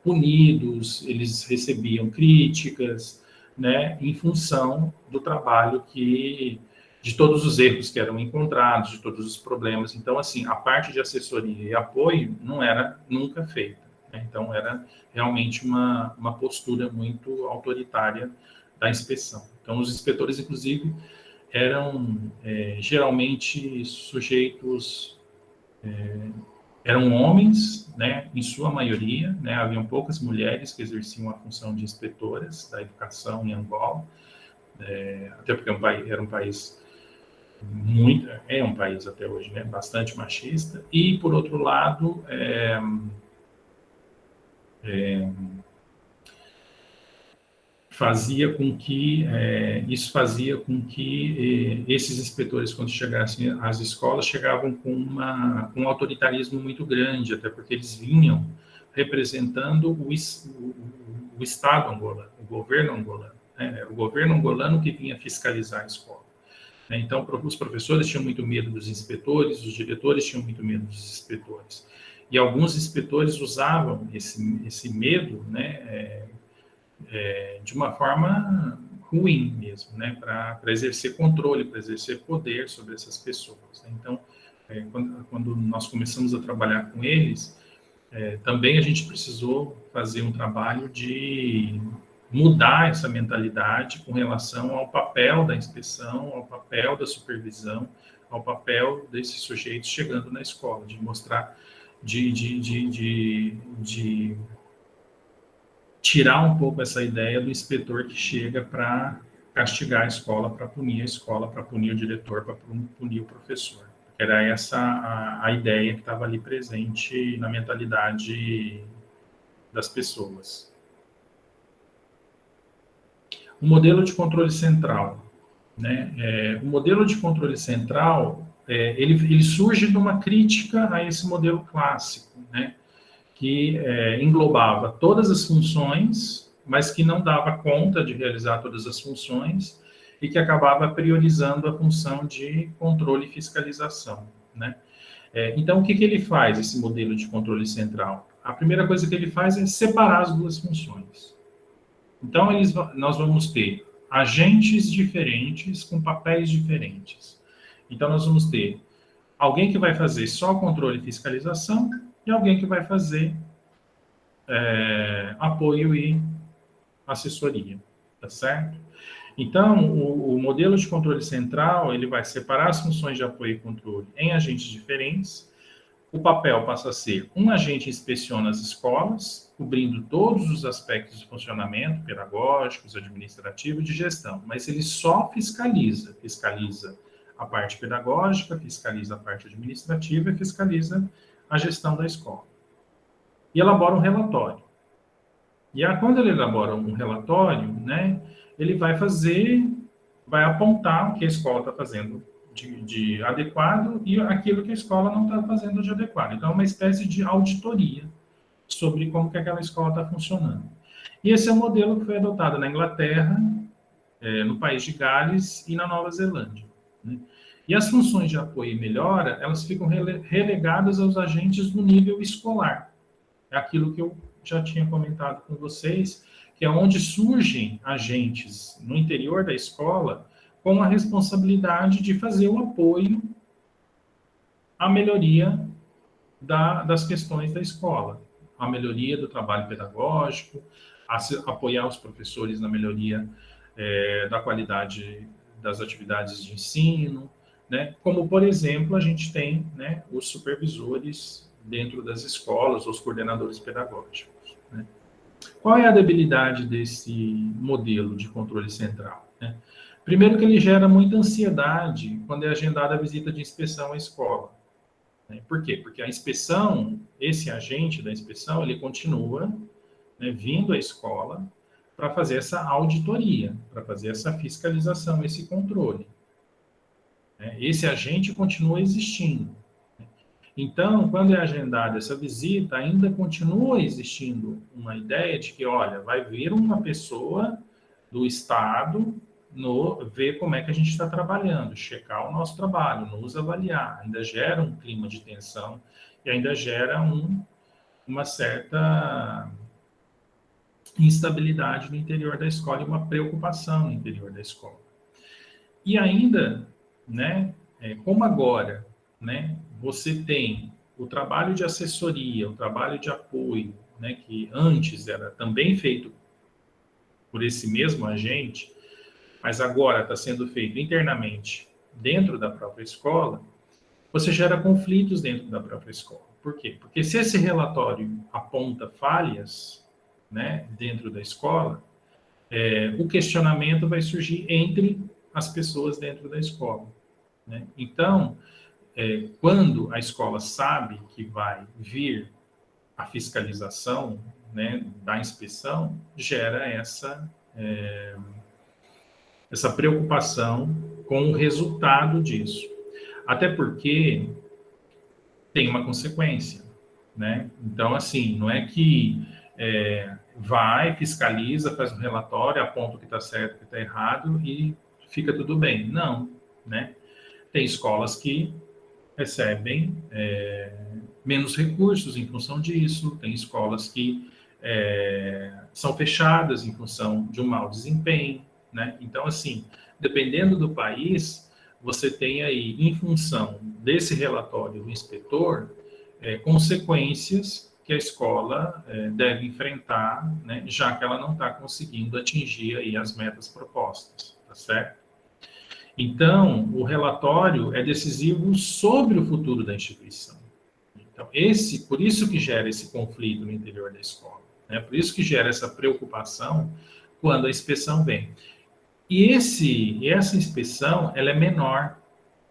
punidos, eles recebiam críticas, né, em função do trabalho de todos os erros que eram encontrados, de todos os problemas. Então, assim, a parte de assessoria e apoio não era nunca feita, né? Então, era realmente uma postura muito autoritária da inspeção. Então, os inspetores, inclusive, eram geralmente sujeitos... eram homens, né, em sua maioria, né, haviam poucas mulheres que exerciam a função de inspetoras da educação em Angola, até porque era um país é um país até hoje, né, bastante machista, e, por outro lado, isso fazia com que esses inspetores, quando chegassem às escolas, chegavam com um autoritarismo muito grande, até porque eles vinham representando o Estado angolano, o governo angolano, né? O governo angolano que vinha fiscalizar a escola. Então, os professores tinham muito medo dos inspetores, os diretores tinham muito medo dos inspetores. E alguns inspetores usavam esse medo, né, de uma forma ruim mesmo, né, para exercer controle, para exercer poder sobre essas pessoas. Então, quando nós começamos a trabalhar com eles, também a gente precisou fazer um trabalho de mudar essa mentalidade com relação ao papel da inspeção, ao papel da supervisão, ao papel desses sujeitos chegando na escola, de mostrar, de tirar um pouco essa ideia do inspetor que chega para castigar a escola, para punir a escola, para punir o diretor, para punir o professor. Era essa a ideia que estava ali presente na mentalidade das pessoas. O modelo de controle central, né? O modelo de controle central, ele surge de uma crítica a esse modelo clássico, né? Que englobava todas as funções, mas que não dava conta de realizar todas as funções e que acabava priorizando a função de controle e fiscalização, né? Então, o que ele faz, esse modelo de controle central? A primeira coisa que ele faz é separar as duas funções. Então, nós vamos ter agentes diferentes com papéis diferentes. Então, nós vamos ter alguém que vai fazer só controle e fiscalização e alguém que vai fazer apoio e assessoria, tá certo? Então, o modelo de controle central, ele vai separar as funções de apoio e controle em agentes diferentes. O papel passa a ser um agente inspeciona as escolas, cobrindo todos os aspectos de funcionamento, pedagógicos, administrativos e de gestão, mas ele só fiscaliza a parte pedagógica, fiscaliza a parte administrativa e fiscaliza a gestão da escola. E elabora um relatório. E quando ele elabora um relatório, né, ele vai apontar o que a escola está fazendo de adequado e aquilo que a escola não está fazendo de adequado. Então, é uma espécie de auditoria sobre como que aquela escola está funcionando. E esse é o modelo que foi adotado na Inglaterra, no país de Gales e na Nova Zelândia, né? E as funções de apoio e melhora, elas ficam relegadas aos agentes do nível escolar. É aquilo que eu já tinha comentado com vocês, que é onde surgem agentes no interior da escola com a responsabilidade de fazer o apoio à melhoria das questões da escola, a melhoria do trabalho pedagógico, apoiar os professores na melhoria da qualidade das atividades de ensino, né? Como, por exemplo, a gente tem, né, os supervisores dentro das escolas, os coordenadores pedagógicos, né? Qual é a debilidade desse modelo de controle central, né? Primeiro que ele gera muita ansiedade quando é agendada a visita de inspeção à escola. Por quê? Porque a inspeção, esse agente da inspeção, ele continua, né, vindo à escola para fazer essa auditoria, para fazer essa fiscalização, esse controle. Esse agente continua existindo. Então, quando é agendada essa visita, ainda continua existindo uma ideia de que, olha, vai vir uma pessoa do Estado ver como é que a gente está trabalhando, checar o nosso trabalho, nos avaliar. Ainda gera um clima de tensão e ainda gera uma certa instabilidade no interior da escola e uma preocupação no interior da escola. E ainda, né, como agora, né, você tem o trabalho de assessoria, o trabalho de apoio, né, que antes era também feito por esse mesmo agente, mas agora está sendo feito internamente dentro da própria escola, você gera conflitos dentro da própria escola. Por quê? Porque se esse relatório aponta falhas, né, dentro da escola, o questionamento vai surgir entre as pessoas dentro da escola, né? Então, quando a escola sabe que vai vir a fiscalização, né, da inspeção, gera essa preocupação com o resultado disso. Até porque tem uma consequência, né? Então, assim, não é que vai, fiscaliza, faz um relatório, aponta o que está certo, o que está errado e fica tudo bem. Não, né? Tem escolas que recebem menos recursos em função disso, tem escolas que são fechadas em função de um mau desempenho, né? Então, assim, dependendo do país, você tem aí, em função desse relatório do inspetor, consequências que a escola deve enfrentar, né, já que ela não está conseguindo atingir aí as metas propostas, tá certo? Então, o relatório é decisivo sobre o futuro da instituição. Então, por isso que gera esse conflito no interior da escola, né? Por isso que gera essa preocupação quando a inspeção vem. E essa inspeção, ela é menor,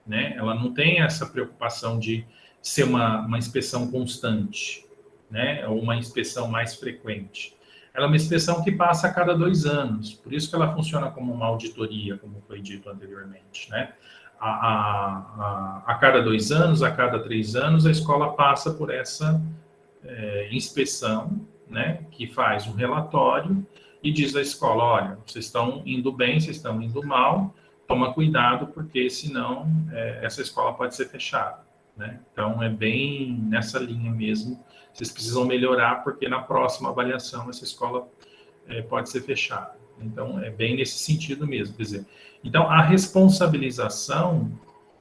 né? Ela não tem essa preocupação de ser uma inspeção constante, né? Ou uma inspeção mais frequente. Ela é uma inspeção que passa a cada 2 anos, por isso que ela funciona como uma auditoria, como foi dito anteriormente, né? A cada 2 anos, a cada 3 anos, a escola passa por essa inspeção, né? Que faz um relatório e diz à escola, olha, vocês estão indo bem, vocês estão indo mal, toma cuidado, porque senão essa escola pode ser fechada, né? Então, é bem nessa linha mesmo. Vocês precisam melhorar, porque na próxima avaliação essa escola pode ser fechada. Então, é bem nesse sentido mesmo. Quer dizer, então, a responsabilização,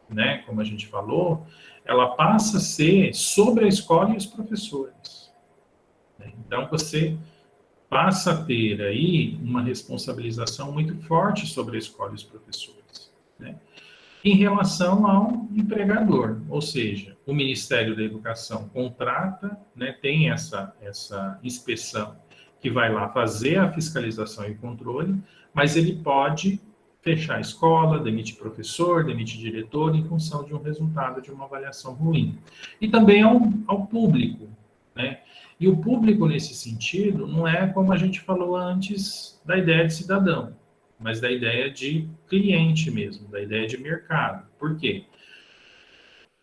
né, como a gente falou, ela passa a ser sobre a escola e os professores. Então, você passa a ter aí uma responsabilização muito forte sobre a escola e os professores, né? Em relação ao empregador, ou seja, o Ministério da Educação contrata, né, tem essa inspeção que vai lá fazer a fiscalização e o controle, mas ele pode fechar a escola, demitir professor, demitir diretor em função de um resultado de uma avaliação ruim. E também ao público, né? E o público, nesse sentido, não é como a gente falou antes da ideia de cidadão, mas da ideia de cliente mesmo, da ideia de mercado. Por quê?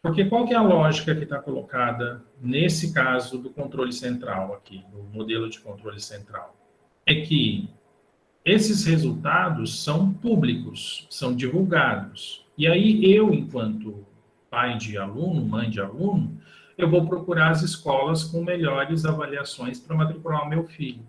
Porque qual que é a lógica que está colocada nesse caso do controle central aqui, no modelo de controle central? É que esses resultados são públicos, são divulgados. E aí eu, enquanto pai de aluno, mãe de aluno, eu vou procurar as escolas com melhores avaliações para matricular o meu filho.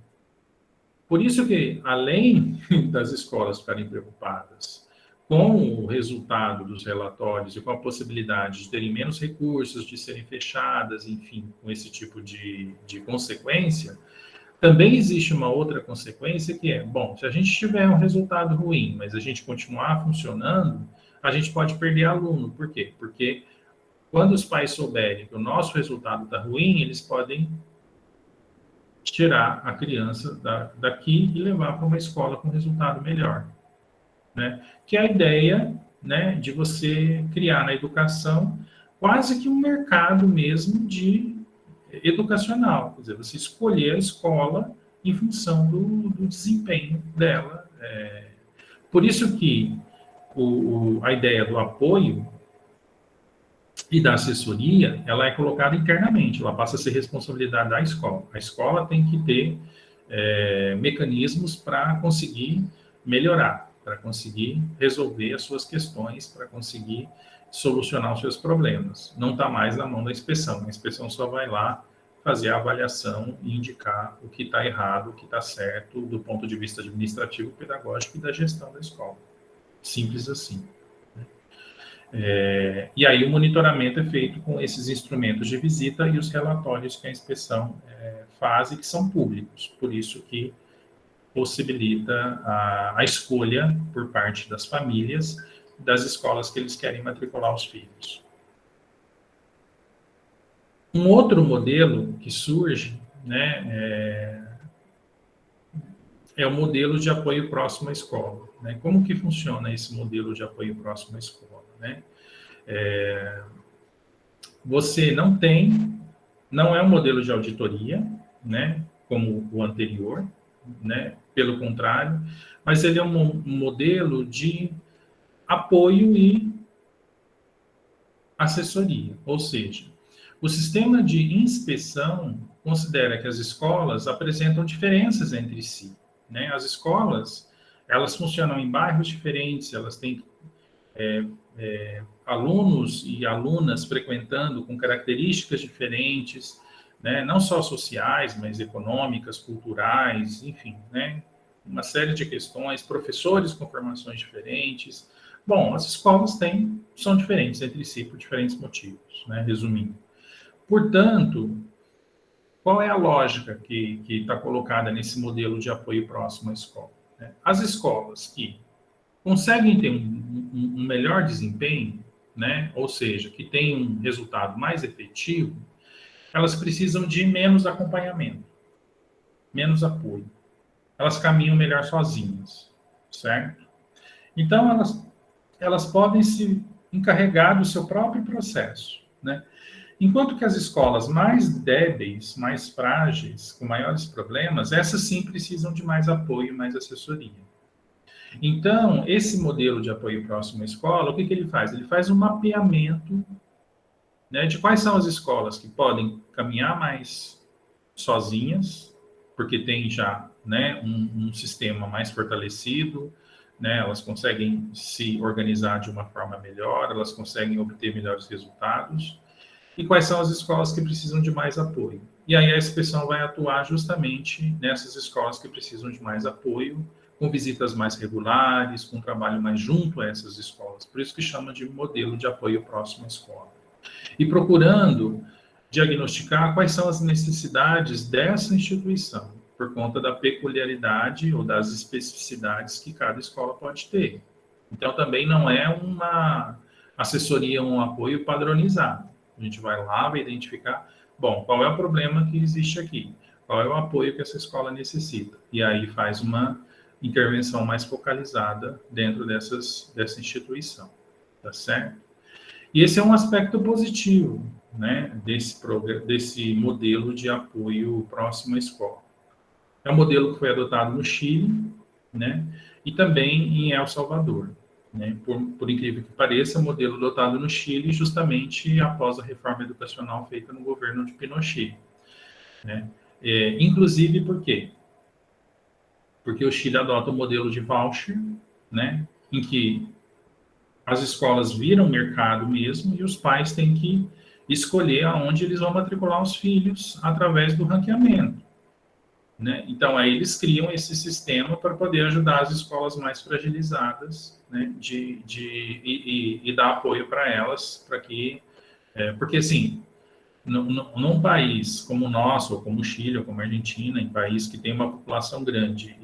Por isso que, além das escolas ficarem preocupadas com o resultado dos relatórios e com a possibilidade de terem menos recursos, de serem fechadas, enfim, com esse tipo de consequência, também existe uma outra consequência que é, bom, se a gente tiver um resultado ruim, mas a gente continuar funcionando, a gente pode perder aluno. Por quê? Porque quando os pais souberem que o nosso resultado está ruim, eles podem tirar a criança daqui e levar para uma escola com resultado melhor, né? Que é a ideia, né, de você criar na educação quase que um mercado mesmo de educacional, quer dizer, você escolher a escola em função do desempenho dela. Por isso que a ideia do apoio e da assessoria, ela é colocada internamente, ela passa a ser responsabilidade da escola. A escola tem que ter mecanismos para conseguir melhorar, para conseguir resolver as suas questões, para conseguir solucionar os seus problemas. Não está mais na mão da inspeção. A inspeção só vai lá fazer a avaliação e indicar o que está errado, o que está certo, do ponto de vista administrativo, pedagógico e da gestão da escola. Simples assim. E aí o monitoramento é feito com esses instrumentos de visita e os relatórios que a inspeção faz e que são públicos. Por isso que possibilita a escolha por parte das famílias das escolas que eles querem matricular os filhos. Um outro modelo que surge, né, é o modelo de apoio próximo à escola, né? Como que funciona esse modelo de apoio próximo à escola, né? Você não é um modelo de auditoria, né, como o anterior, né, pelo contrário, mas ele é um modelo de apoio e assessoria, ou seja, o sistema de inspeção considera que as escolas apresentam diferenças entre si, né? As escolas, elas funcionam em bairros diferentes, elas têm alunos e alunas frequentando com características diferentes, né? Não só sociais, mas econômicas, culturais, enfim, né? Uma série de questões, professores com formações diferentes. Bom, as escolas são diferentes entre si por diferentes motivos, né? Resumindo. Portanto, qual é a lógica que está colocada nesse modelo de apoio próximo à escola? As escolas que conseguem ter um melhor desempenho, né, ou seja, que têm um resultado mais efetivo, elas precisam de menos acompanhamento, menos apoio. Elas caminham melhor sozinhas, certo? Então, elas podem se encarregar do seu próprio processo, né? Enquanto que as escolas mais débeis, mais frágeis, com maiores problemas, essas sim precisam de mais apoio, mais assessoria. Então, esse modelo de apoio próximo à escola, o que ele faz? Ele faz um mapeamento, né, de quais são as escolas que podem caminhar mais sozinhas, porque tem já, né, um sistema mais fortalecido, né, elas conseguem se organizar de uma forma melhor, elas conseguem obter melhores resultados, e quais são as escolas que precisam de mais apoio. E aí a inspeção vai atuar justamente nessas escolas que precisam de mais apoio, com visitas mais regulares, com trabalho mais junto a essas escolas. Por isso que chama de modelo de apoio próximo à escola. E procurando diagnosticar quais são as necessidades dessa instituição, por conta da peculiaridade ou das especificidades que cada escola pode ter. Então, também não é uma assessoria, um apoio padronizado. A gente vai lá, vai identificar, bom, qual é o problema que existe aqui? Qual é o apoio que essa escola necessita? E aí faz uma intervenção mais focalizada dentro dessa instituição, tá certo? E esse é um aspecto positivo, né, desse modelo de apoio próximo à escola. É um modelo que foi adotado no Chile, né, e também em El Salvador. Né? Por incrível que pareça, modelo adotado no Chile justamente após a reforma educacional feita no governo de Pinochet. Né? Inclusive porque porque o Chile adota o modelo de voucher, né, em que as escolas viram mercado mesmo e os pais têm que escolher aonde eles vão matricular os filhos através do ranqueamento, né? Então, aí eles criam esse sistema para poder ajudar as escolas mais fragilizadas, né, e dar apoio para elas, para que... porque, assim, num país como o nosso, ou como o Chile, ou como a Argentina, em país que tem uma população grande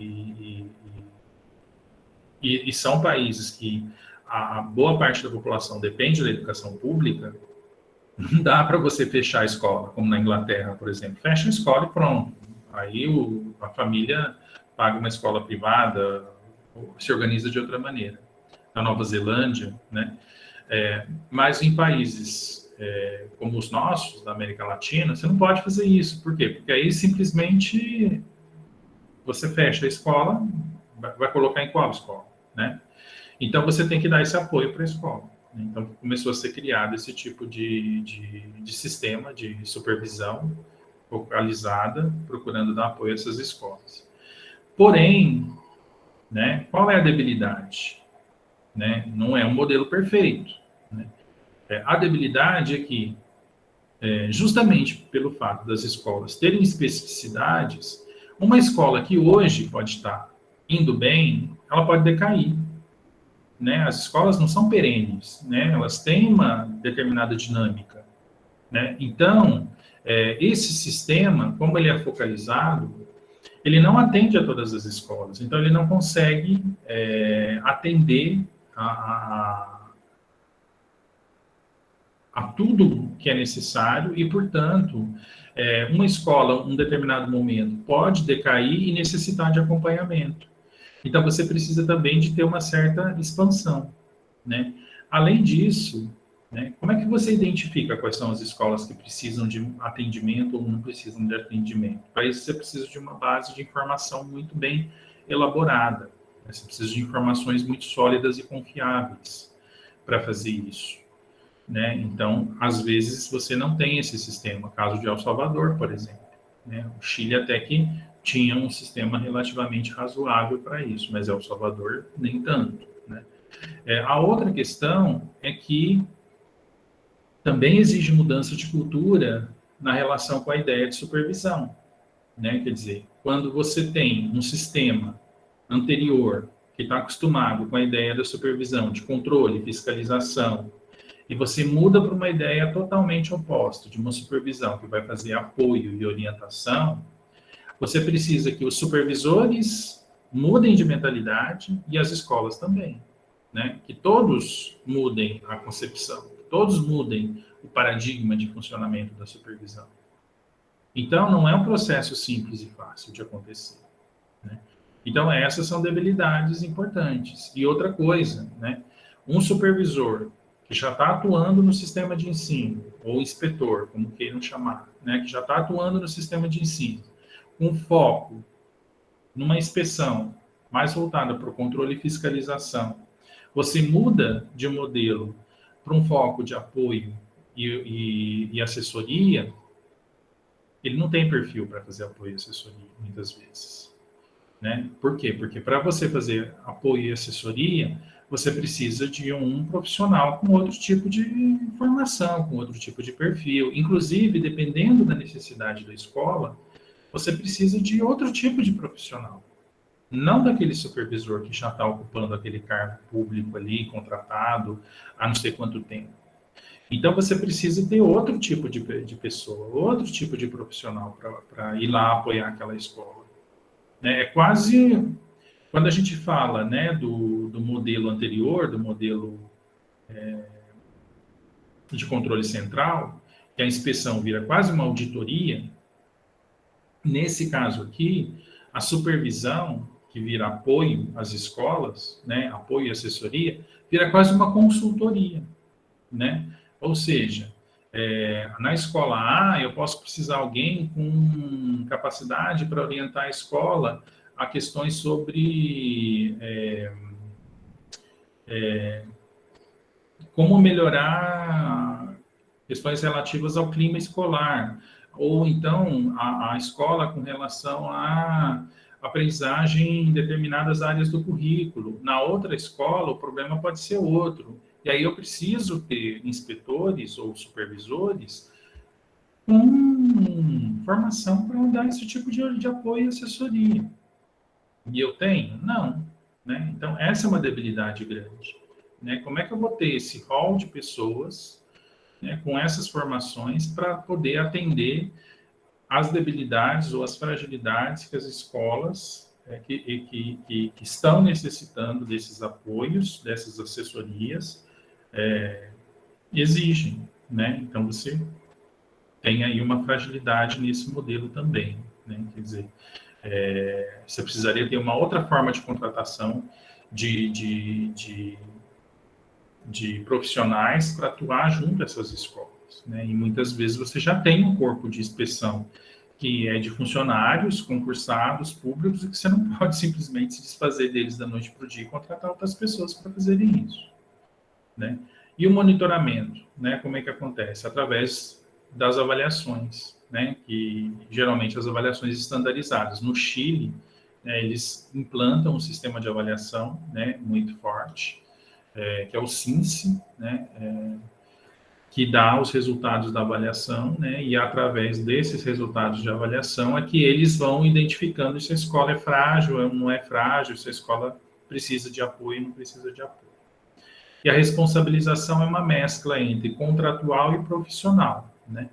e são países que a boa parte da população depende da educação pública, não dá para você fechar a escola, como na Inglaterra, por exemplo. Fecha a escola e pronto. Aí a família paga uma escola privada, ou se organiza de outra maneira. Na Nova Zelândia, né? Mas em países como os nossos, da América Latina, você não pode fazer isso. Por quê? Porque aí simplesmente você fecha a escola, vai colocar em qual escola, né? Então você tem que dar esse apoio para a escola. Então começou a ser criado esse tipo de sistema de supervisão focalizada, procurando dar apoio a essas escolas. Porém, né, qual é a debilidade? Né? Não é um modelo perfeito. Né? A debilidade é que, justamente pelo fato das escolas terem especificidades, uma escola que hoje pode estar indo bem, ela pode decair. Né? As escolas não são perenes, né? Elas têm uma determinada dinâmica. Né? Então, esse sistema, como ele é focalizado, ele não atende a todas as escolas. Então, ele não consegue atender a tudo que é necessário e, portanto, uma escola, um determinado momento, pode decair e necessitar de acompanhamento. Então, você precisa também de ter uma certa expansão, né? Além disso, né, como é que você identifica quais são as escolas que precisam de atendimento ou não precisam de atendimento? Para isso, você precisa de uma base de informação muito bem elaborada. Né? Você precisa de informações muito sólidas e confiáveis para fazer isso. Né? Então, às vezes, você não tem esse sistema. Caso de El Salvador, por exemplo. Né? O Chile até que tinha um sistema relativamente razoável para isso, mas El Salvador nem tanto. Né? A outra questão é que também exige mudança de cultura na relação com a ideia de supervisão. Né? Quer dizer, quando você tem um sistema anterior que está acostumado com a ideia da supervisão, de controle, fiscalização, e você muda para uma ideia totalmente oposta, de uma supervisão que vai fazer apoio e orientação, você precisa que os supervisores mudem de mentalidade e as escolas também. Né? Que todos mudem a concepção, que todos mudem o paradigma de funcionamento da supervisão. Então, não é um processo simples e fácil de acontecer. Né? Então, essas são debilidades importantes. E outra coisa, né? Um supervisor que já está atuando no sistema de ensino, ou inspetor, como queiram chamar, né? Que já está atuando no sistema de ensino, com foco numa inspeção mais voltada para o controle e fiscalização, você muda de modelo para um foco de apoio e assessoria, ele não tem perfil para fazer apoio e assessoria, muitas vezes. Né? Por quê? Porque para você fazer apoio e assessoria, você precisa de um profissional com outro tipo de formação, com outro tipo de perfil. Inclusive, dependendo da necessidade da escola, você precisa de outro tipo de profissional. Não daquele supervisor que já está ocupando aquele cargo público ali, contratado, há não sei quanto tempo. Então, você precisa ter outro tipo de pessoa, outro tipo de profissional para ir lá apoiar aquela escola. É quase, quando a gente fala, né, do modelo anterior, do modelo de controle central, que a inspeção vira quase uma auditoria, nesse caso aqui, a supervisão, que vira apoio às escolas, né, apoio e assessoria, vira quase uma consultoria, né? Ou seja, na escola A, eu posso precisar de alguém com capacidade para orientar a escola a questões sobre como melhorar questões relativas ao clima escolar, ou então a escola com relação aprendizagem em determinadas áreas do currículo. Na outra escola, o problema pode ser outro. E aí eu preciso ter inspetores ou supervisores com formação para dar esse tipo de apoio e assessoria. E eu tenho? Não. Né? Então, essa é uma debilidade grande. Né? Como é que eu vou ter esse hall de pessoas, né, com essas formações para poder atender as debilidades ou as fragilidades que as escolas que estão necessitando desses apoios, dessas assessorias, exigem, né? Então, você tem aí uma fragilidade nesse modelo também, né? Quer dizer, você precisaria ter uma outra forma de contratação de profissionais para atuar junto a essas escolas, né? E muitas vezes você já tem um corpo de inspeção que é de funcionários concursados públicos e que você não pode simplesmente se desfazer deles da noite para o dia e contratar outras pessoas para fazerem isso, né? E o monitoramento, né? Como é que acontece? Através das avaliações, né? Que geralmente as avaliações estandarizadas. No Chile, né, eles implantam um sistema de avaliação, né, muito forte, que é o SINCE, né? Que dá os resultados da avaliação, né, e através desses resultados de avaliação é que eles vão identificando se a escola é frágil ou não é frágil, se a escola precisa de apoio ou não precisa de apoio. E a responsabilização é uma mescla entre contratual e profissional, né?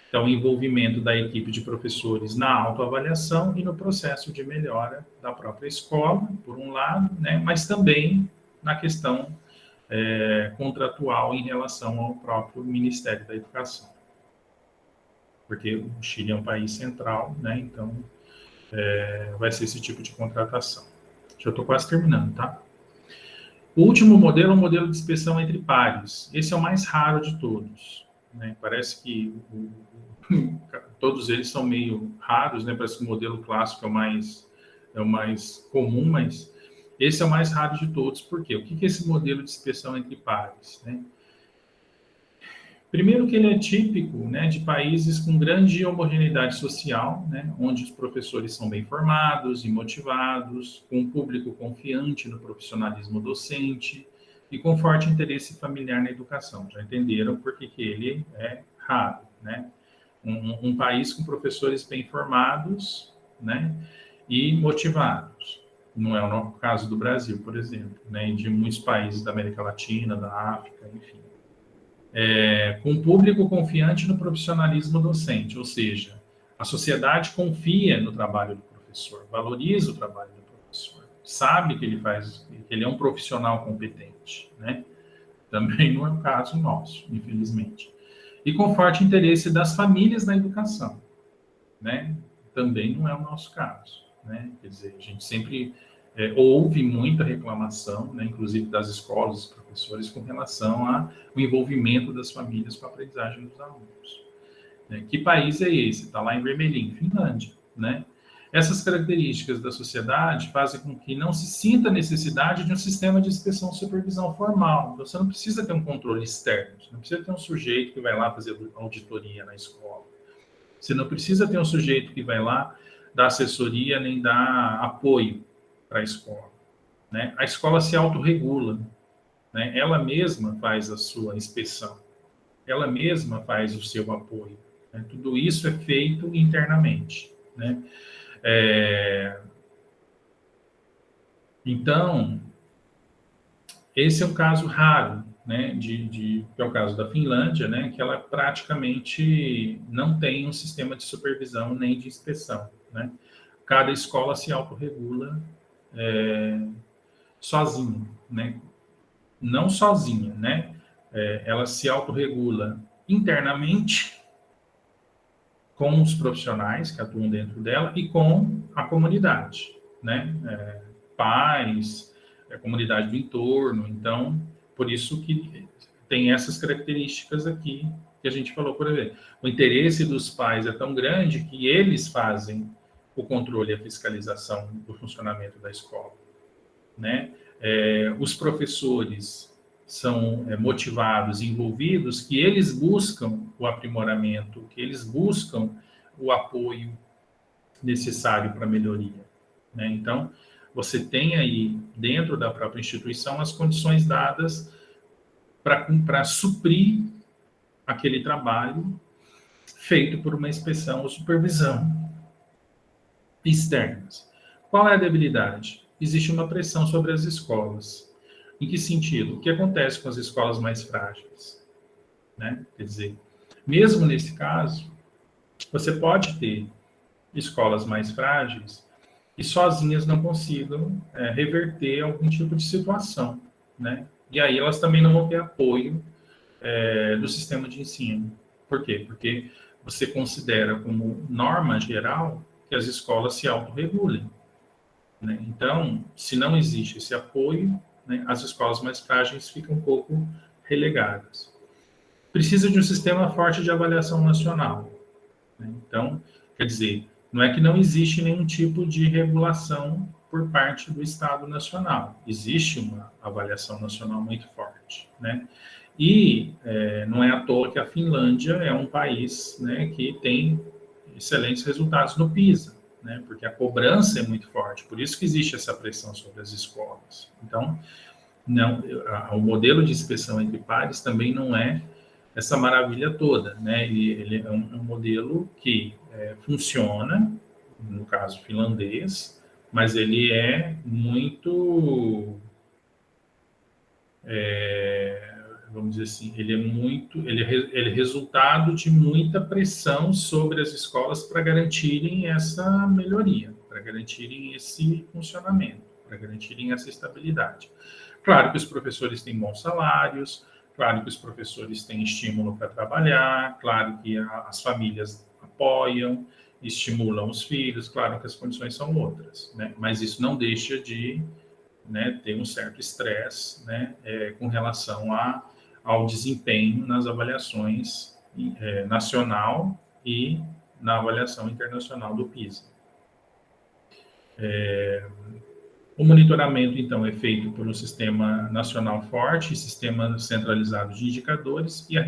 Então, o envolvimento da equipe de professores na autoavaliação e no processo de melhora da própria escola, por um lado, né, mas também na questão contratual em relação ao próprio Ministério da Educação. Porque o Chile é um país central, né? Então, vai ser esse tipo de contratação. Já estou quase terminando, tá? O último modelo é o modelo de inspeção entre pares. Esse é o mais raro de todos, né? Parece que todos eles são meio raros, né? Parece que o modelo clássico é o mais comum, mas esse é o mais raro de todos. Por quê? O que é esse modelo de inspeção entre pares, né? Primeiro que ele é típico, né, de países com grande homogeneidade social, né, onde os professores são bem formados e motivados, com um público confiante no profissionalismo docente e com forte interesse familiar na educação. Já entenderam por que ele é raro, né? Um país com professores bem formados, né, e motivados. Não é o caso do Brasil, por exemplo, né, e de muitos países da América Latina, da África, enfim. Com um público confiante no profissionalismo docente, ou seja, a sociedade confia no trabalho do professor, valoriza o trabalho do professor, sabe que ele é um profissional competente, né? Também não é o caso nosso, infelizmente. E com forte interesse das famílias na educação, né? Também não é o nosso caso, né? Quer dizer, a gente sempre houve muita reclamação, né, inclusive das escolas, dos professores, com relação ao envolvimento das famílias com a aprendizagem dos alunos. Né? Que país é esse? Está lá em vermelhinho, Finlândia, né? Essas características da sociedade fazem com que não se sinta a necessidade de um sistema de inspeção e supervisão formal. Então, você não precisa ter um controle externo, você não precisa ter um sujeito que vai lá fazer auditoria na escola. Você não precisa ter um sujeito que vai lá dar assessoria nem dar apoio para a escola, né? A escola se autorregula, né? Ela mesma faz a sua inspeção, ela mesma faz o seu apoio, né? Tudo isso é feito internamente, né? Então, esse é um caso raro, né? Que é o caso da Finlândia, né? Que ela praticamente não tem um sistema de supervisão nem de inspeção, né? Cada escola se autorregula sozinha, né? Não sozinha, né? Ela se autorregula internamente com os profissionais que atuam dentro dela e com a comunidade, né? Pais, a comunidade do entorno. Então, por isso que tem essas características aqui que a gente falou, por exemplo. O interesse dos pais é tão grande que eles fazem o controle e a fiscalização do funcionamento da escola, né? Os professores são motivados e envolvidos, que eles buscam o aprimoramento, que eles buscam o apoio necessário para a melhoria, né? Então, você tem aí, dentro da própria instituição, as condições dadas para suprir aquele trabalho feito por uma inspeção ou supervisão externas. Qual é a debilidade? Existe uma pressão sobre as escolas. Em que sentido? O que acontece com as escolas mais frágeis? Né? Quer dizer, mesmo nesse caso, você pode ter escolas mais frágeis que sozinhas não consigam reverter algum tipo de situação, né? E aí elas também não vão ter apoio do sistema de ensino. Por quê? Porque você considera como norma geral que as escolas se autorregulem, né? Então, se não existe esse apoio, né, as escolas mais frágeis ficam um pouco relegadas. Precisa de um sistema forte de avaliação nacional, né? Então, quer dizer, não é que não existe nenhum tipo de regulação por parte do Estado Nacional. Existe uma avaliação nacional muito forte, né? E não é à toa que a Finlândia é um país, né, que tem excelentes resultados no PISA, né? Porque a cobrança é muito forte, por isso que existe essa pressão sobre as escolas. Então, não, o modelo de inspeção entre pares também não é essa maravilha toda, né? Ele é um modelo que funciona, no caso finlandês, mas ele é muito, vamos dizer assim, ele é resultado de muita pressão sobre as escolas para garantirem essa melhoria, para garantirem esse funcionamento, para garantirem essa estabilidade. Claro que os professores têm bons salários, claro que os professores têm estímulo para trabalhar, claro que as famílias apoiam, estimulam os filhos, claro que as condições são outras, né? Mas isso não deixa de, né, ter um certo estresse, né, com relação ao desempenho nas avaliações nacional e na avaliação internacional do PISA. O monitoramento, então, é feito por um sistema nacional forte, sistema centralizado de indicadores, e a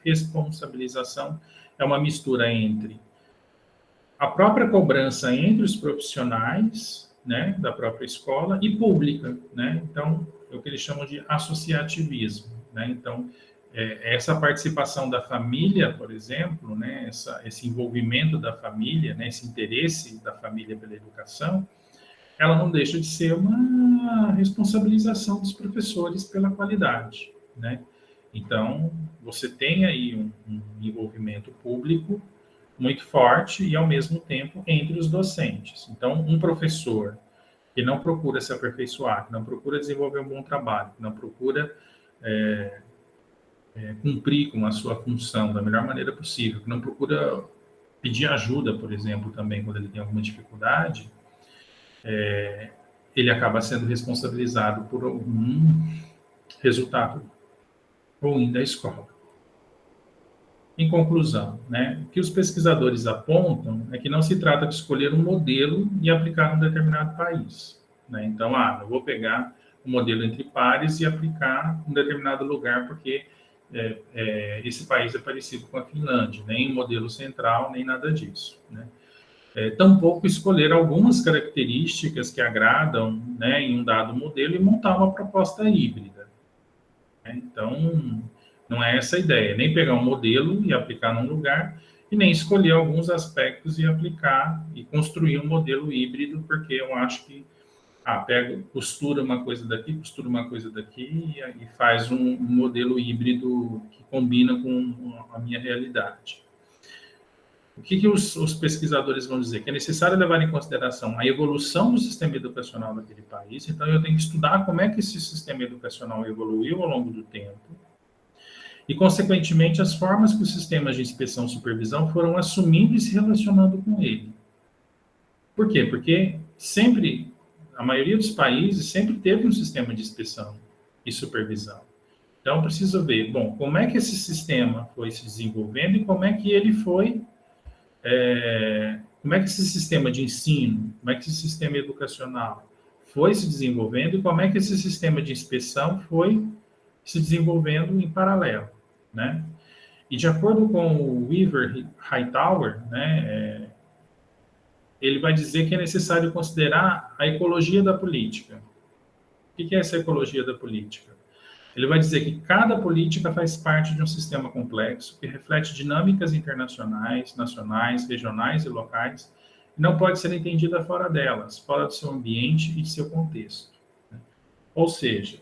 responsabilização é uma mistura entre a própria cobrança entre os profissionais, né, da própria escola e pública, né? Então, é o que eles chamam de associativismo, né? Então, essa participação da família, por exemplo, né, esse envolvimento da família, né, esse interesse da família pela educação, ela não deixa de ser uma responsabilização dos professores pela qualidade, né? Então, você tem aí um envolvimento público muito forte e, ao mesmo tempo, entre os docentes. Então, um professor que não procura se aperfeiçoar, que não procura desenvolver um bom trabalho, que não procura cumprir com a sua função da melhor maneira possível, que não procura pedir ajuda, por exemplo, também quando ele tem alguma dificuldade, ele acaba sendo responsabilizado por algum resultado ruim da escola. Em conclusão, né, o que os pesquisadores apontam é que não se trata de escolher um modelo e aplicar em um determinado país, né? Então, eu vou pegar um modelo entre pares e aplicar em um determinado lugar, porque esse país é parecido com a Finlândia, nem um modelo central, nem nada disso, né? Tampouco escolher algumas características que agradam, né, em um dado modelo e montar uma proposta híbrida, né? Então, não é essa a ideia, nem pegar um modelo e aplicar num lugar, e nem escolher alguns aspectos e aplicar e construir um modelo híbrido, porque eu acho que costura uma coisa daqui, costura uma coisa daqui, e faz um modelo híbrido que combina com a minha realidade. O que os pesquisadores vão dizer? Que é necessário levar em consideração a evolução do sistema educacional daquele país, então eu tenho que estudar como é que esse sistema educacional evoluiu ao longo do tempo, e, consequentemente, as formas que os sistemas de inspeção e supervisão foram assumindo e se relacionando com ele. Por quê? Porque sempre, a maioria dos países sempre teve um sistema de inspeção e supervisão. Então, preciso ver, bom, como é que esse sistema foi se desenvolvendo e como é que ele foi, como é que esse sistema de ensino, como é que esse sistema educacional foi se desenvolvendo e como é que esse sistema de inspeção foi se desenvolvendo em paralelo, né? E de acordo com o Weaver Hightower, né, ele vai dizer que é necessário considerar a ecologia da política. O que é essa ecologia da política? Ele vai dizer que cada política faz parte de um sistema complexo que reflete dinâmicas internacionais, nacionais, regionais e locais, e não pode ser entendida fora delas, fora do seu ambiente e de seu contexto. Ou seja,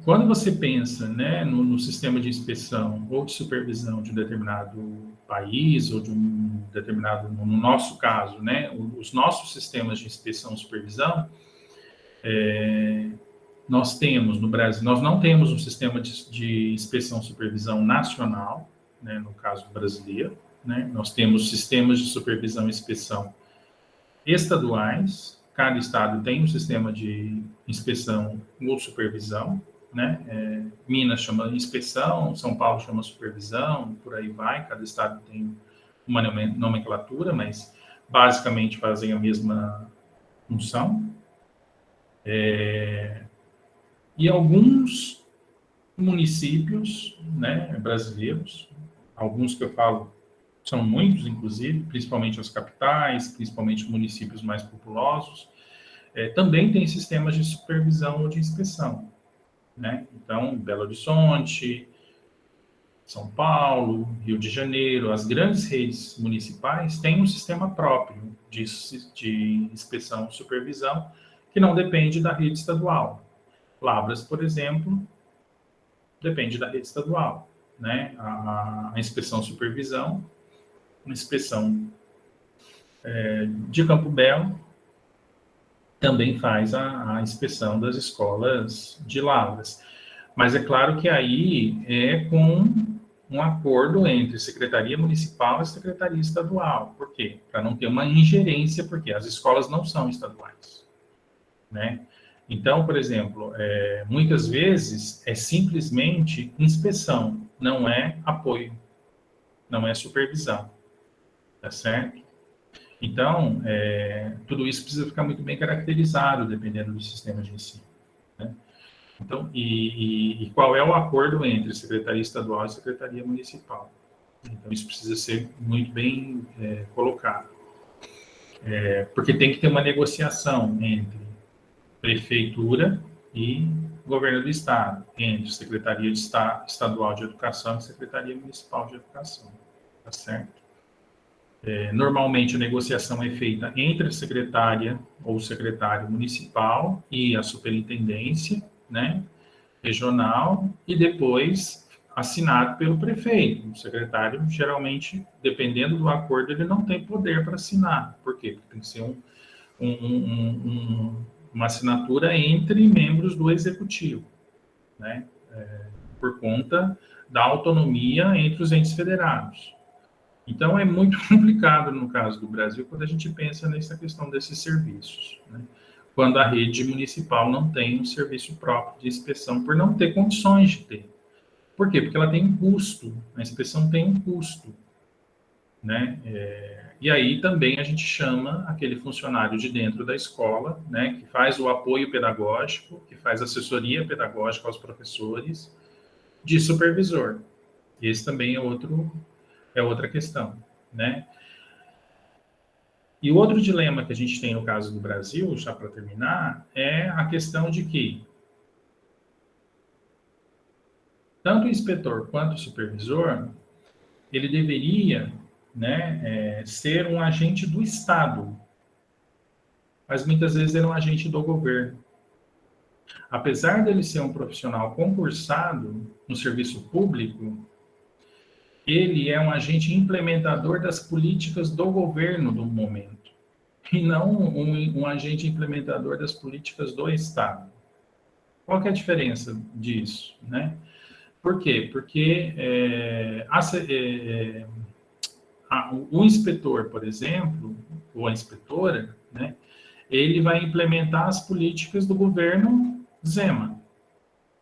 quando você pensa, né, no sistema de inspeção ou de supervisão de um determinado país ou de um determinado, no nosso caso, né, os nossos sistemas de inspeção e supervisão, nós temos no Brasil, nós não temos um sistema de inspeção e supervisão nacional, né, no caso brasileiro, né, nós temos sistemas de supervisão e inspeção estaduais, cada estado tem um sistema de inspeção ou supervisão, né, Minas chama inspeção, São Paulo chama supervisão, por aí vai, cada estado tem uma nomenclatura, mas basicamente fazem a mesma função. E alguns municípios, né, brasileiros, alguns que eu falo são muitos, inclusive, principalmente as capitais, principalmente municípios mais populosos, também tem sistemas de supervisão ou de inspeção, né? Então, Belo Horizonte, São Paulo, Rio de Janeiro, as grandes redes municipais têm um sistema próprio de inspeção e supervisão que não depende da rede estadual. Lavras, por exemplo, depende da rede estadual, né? A inspeção supervisão, a inspeção de Campo Belo também faz a inspeção das escolas de Lavras. Mas é claro que aí é com um acordo entre Secretaria Municipal e Secretaria Estadual. Por quê? Para não ter uma ingerência, porque as escolas não são estaduais, né? Então, por exemplo, muitas vezes é simplesmente inspeção, não é apoio, não é supervisão, tá certo? Então, tudo isso precisa ficar muito bem caracterizado, dependendo do sistema de ensino, né? Então, e qual é o acordo entre Secretaria Estadual e Secretaria Municipal? Então, isso precisa ser muito bem colocado. Porque tem que ter uma negociação entre Prefeitura e Governo do Estado, entre Secretaria Estadual de Educação e Secretaria Municipal de Educação, tá certo? Normalmente, a negociação é feita entre a secretária ou secretário municipal e a superintendência, né, regional, e depois assinado pelo prefeito. O secretário, geralmente, dependendo do acordo, ele não tem poder para assinar. Por quê? Porque tem que ser uma assinatura entre membros do executivo, né, por conta da autonomia entre os entes federados. Então, é muito complicado, no caso do Brasil, quando a gente pensa nessa questão desses serviços, né? Quando a rede municipal não tem um serviço próprio de inspeção, por não ter condições de ter. Por quê? Porque ela tem um custo, a inspeção tem um custo, né? E aí também a gente chama aquele funcionário de dentro da escola, né, que faz o apoio pedagógico, que faz assessoria pedagógica aos professores, de supervisor. Esse também é outra questão, né? E o outro dilema que a gente tem no caso do Brasil, já para terminar, é a questão de que tanto o inspetor quanto o supervisor, ele deveria, né, ser um agente do Estado, mas muitas vezes ele é um agente do governo. Apesar dele ser um profissional concursado no serviço público, ele é um agente implementador das políticas do governo do momento, e não um agente implementador das políticas do Estado. Qual que é a diferença disso, né? Por quê? Porque o inspetor, por exemplo, ou a inspetora, né, ele vai implementar as políticas do governo Zema.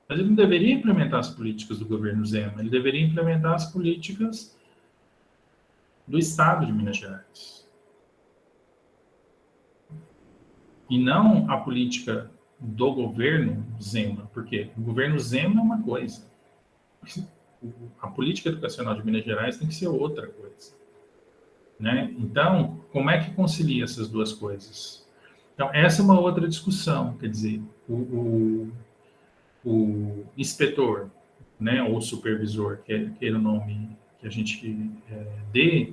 Mas ele não deveria implementar as políticas do governo Zema, ele deveria implementar as políticas do Estado de Minas Gerais. E não a política do governo Zema, porque o governo Zema é uma coisa, a política educacional de Minas Gerais tem que ser outra coisa, né? Então, como é que concilia essas duas coisas? Então, essa é uma outra discussão, quer dizer, o inspetor, né, ou supervisor, que é aquele nome que a gente dê,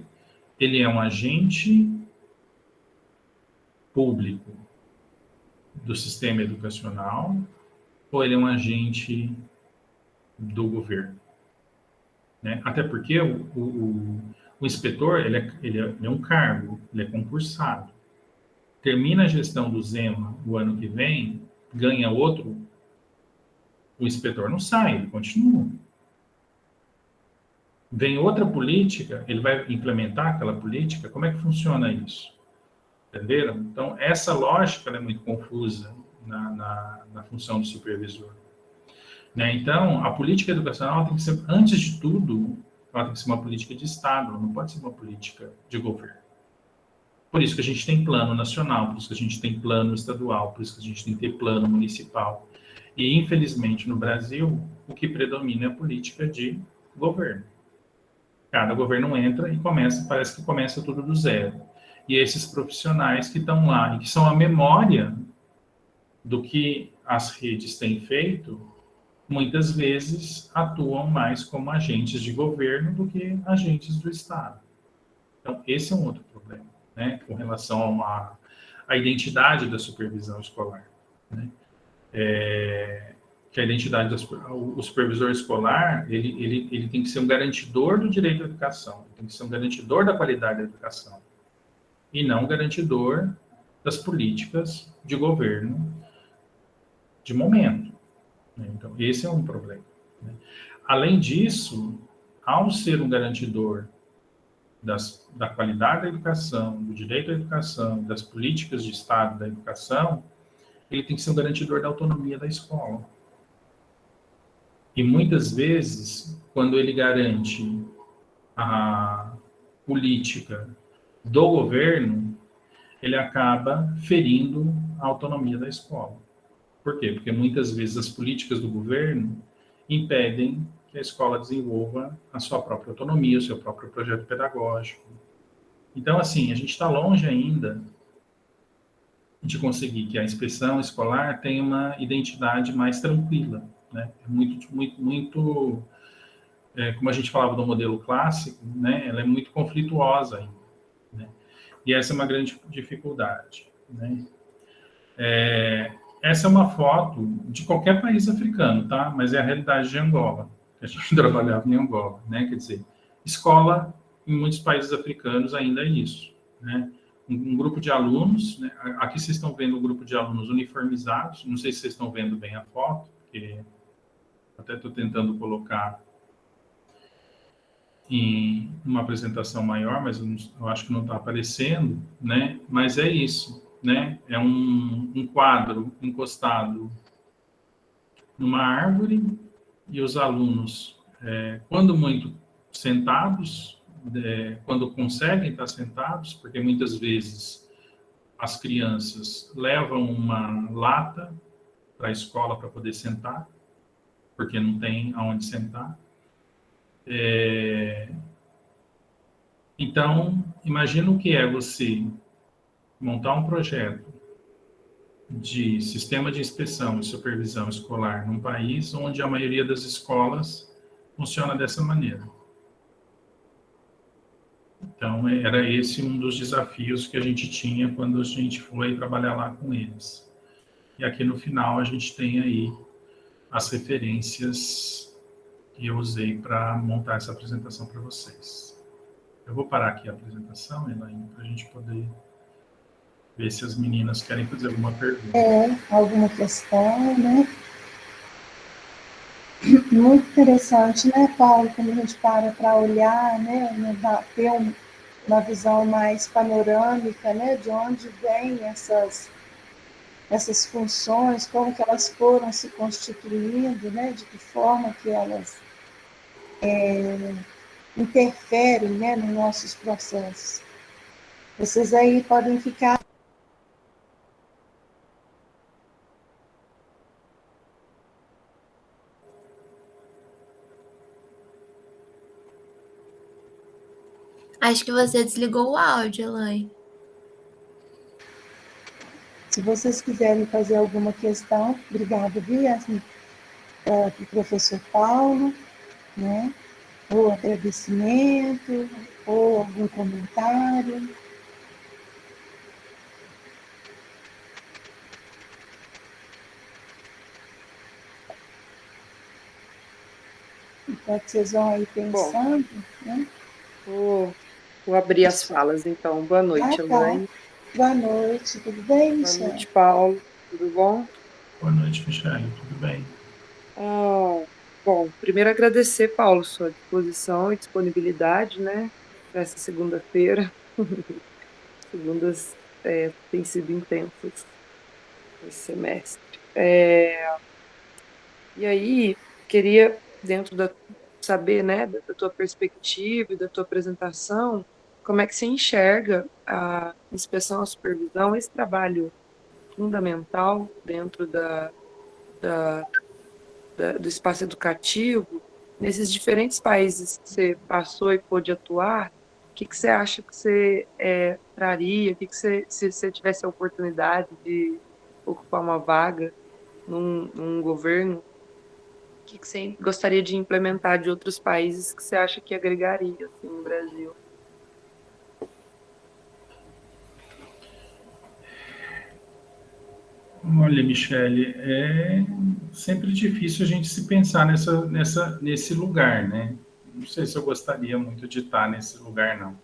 ele é um agente público do sistema educacional ou ele é um agente do governo, né? Até porque o inspetor, ele é um cargo, ele é concursado. Termina a gestão do Zema o ano que vem, ganha outro, o inspetor não sai, ele continua. Vem outra política, ele vai implementar aquela política, como é que funciona isso? Entenderam? Então, essa lógica é muito confusa na função do supervisor, né? Então, a política educacional tem que ser, antes de tudo, ela tem que ser uma política de Estado, não pode ser uma política de governo. Por isso que a gente tem plano nacional, por isso que a gente tem plano estadual, por isso que a gente tem que ter plano municipal. E, infelizmente, no Brasil, o que predomina é a política de governo. Cada governo entra e começa, parece que começa tudo do zero. E esses profissionais que estão lá, e que são a memória do que as redes têm feito, muitas vezes atuam mais como agentes de governo do que agentes do Estado. Então, esse é um outro problema, né, com relação à identidade da supervisão escolar, né? Que a identidade o supervisor escolar, ele tem que ser um garantidor do direito à educação, tem que ser um garantidor da qualidade da educação, e não um garantidor das políticas de governo de momento, né? Então, esse é um problema, né? Além disso, ao ser um garantidor da qualidade da educação, do direito à educação, das políticas de Estado da educação, ele tem que ser um garantidor da autonomia da escola. E muitas vezes, quando ele garante a política do governo, ele acaba ferindo a autonomia da escola. Por quê? Porque muitas vezes as políticas do governo impedem que a escola desenvolva a sua própria autonomia, o seu próprio projeto pedagógico. Então, assim, a gente está longe ainda de conseguir que a inspeção escolar tenha uma identidade mais tranquila, né? É muito, como a gente falava do modelo clássico, né? Ela é muito conflituosa ainda, né? E essa é uma grande dificuldade, né? Essa é uma foto de qualquer país africano, tá? Mas é a realidade de Angola, que a gente trabalhava em Angola, né? Quer dizer, escola em muitos países africanos ainda é isso, né? Um grupo de alunos, né? Aqui vocês estão vendo um grupo de alunos uniformizados, não sei se vocês estão vendo bem a foto, porque até estou tentando colocar em uma apresentação maior, mas eu acho que não está aparecendo, né? Mas é isso, né? É um quadro encostado numa árvore e os alunos, quando muito sentados, quando conseguem estar sentados, porque muitas vezes as crianças levam uma lata para a escola para poder sentar, porque não tem aonde sentar. Então, imagina o que é você montar um projeto de sistema de inspeção e supervisão escolar num país onde a maioria das escolas funciona dessa maneira. Então, era esse um dos desafios que a gente tinha quando a gente foi trabalhar lá com eles. E aqui no final a gente tem aí as referências que eu usei para montar essa apresentação para vocês. Eu vou parar aqui a apresentação, Elaine, para a gente poder ver se as meninas querem fazer alguma pergunta. Alguma questão, né? Muito interessante, né, Paulo, quando a gente para olhar, né, ter uma visão mais panorâmica, né, de onde vêm essas funções, como que elas foram se constituindo, né, de que forma que elas interferem, né, nos nossos processos. Vocês aí podem ficar. Acho que você desligou o áudio, Elaine. Se vocês quiserem fazer alguma questão, obrigada, viu, Yasmin, para o professor Paulo, né? Ou agradecimento, ou algum comentário. Enquanto vocês vão aí Bom, pensando, né? vou abrir as falas, então. Boa noite, Tá. Elaine. Boa noite, tudo bem, Boa Michel? noite, Paulo. Tudo bom? Boa noite, Michele, tudo bem? Bom, primeiro agradecer, Paulo, sua disposição e disponibilidade, né, para essa segunda-feira. Segundas têm sido intensas esse semestre. E aí, queria, dentro da saber, né, da tua perspectiva e da tua apresentação, como é que você enxerga a inspeção, a supervisão, esse trabalho fundamental dentro do espaço educativo, nesses diferentes países que você passou e pôde atuar, o que você acha que você traria, se você tivesse a oportunidade de ocupar uma vaga num governo, o que você gostaria de implementar de outros países que você acha que agregaria assim, no Brasil? Olha, Michele, é sempre difícil a gente se pensar nesse lugar, né? Não sei se eu gostaria muito de estar nesse lugar, não.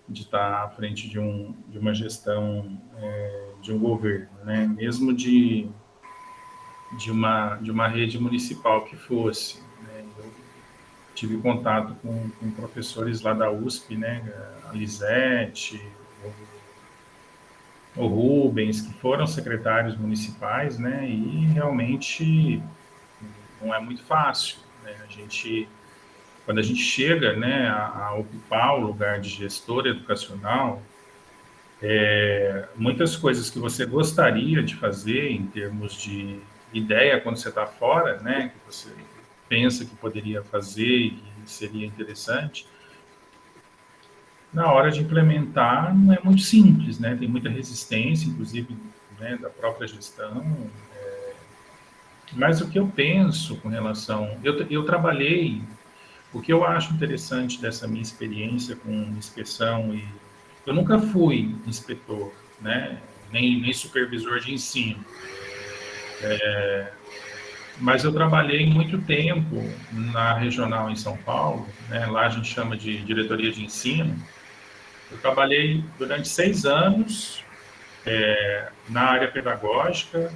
De estar à frente de uma gestão, de um governo, né? Mesmo de uma rede municipal que fosse, né? Eu tive contato com professores lá da USP, né? A Lisete, o Rubens, que foram secretários municipais, né? E realmente não é muito fácil, né? Quando a gente chega, né, a ocupar o lugar de gestor educacional, muitas coisas que você gostaria de fazer em termos de ideia quando você está fora, né, que você pensa que poderia fazer e que seria interessante, na hora de implementar não é muito simples, né? Tem muita resistência, inclusive, né, da própria gestão. Mas o que eu penso com relação, eu trabalhei, o que eu acho interessante dessa minha experiência com inspeção e eu nunca fui inspetor, né? Nem supervisor de ensino. Mas eu trabalhei muito tempo na regional em São Paulo, né? Lá a gente chama de diretoria de ensino. Eu trabalhei durante 6 anos na área pedagógica,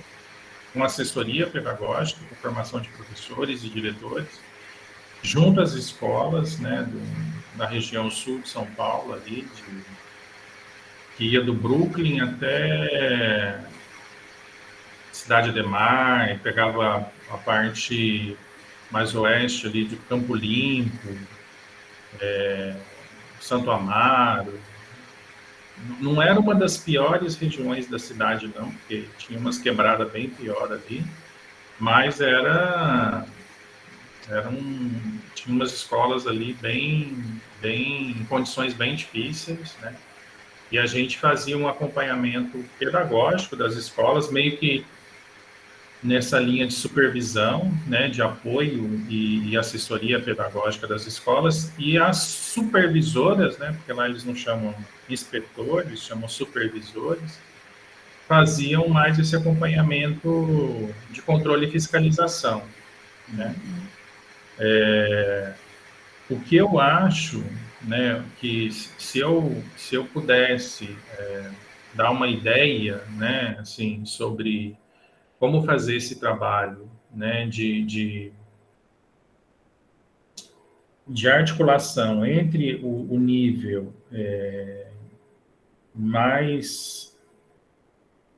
com assessoria pedagógica, com formação de professores e diretores, junto às escolas, né, da região sul de São Paulo, ali, que ia do Brooklyn até Cidade Ademar, e pegava a parte mais oeste ali de Campo Limpo, Santo Amaro. Não era uma das piores regiões da cidade, não, porque tinha umas quebradas bem pior ali, mas tinha umas escolas ali em condições bem difíceis, né? E a gente fazia um acompanhamento pedagógico das escolas, meio que nessa linha de supervisão, né, de apoio e assessoria pedagógica das escolas, e as supervisoras, né, porque lá eles não chamam inspetores, chamam supervisores, faziam mais esse acompanhamento de controle e fiscalização, né? O que eu acho, né, que se eu pudesse dar uma ideia, né, assim, sobre como fazer esse trabalho, né, de articulação entre o nível mais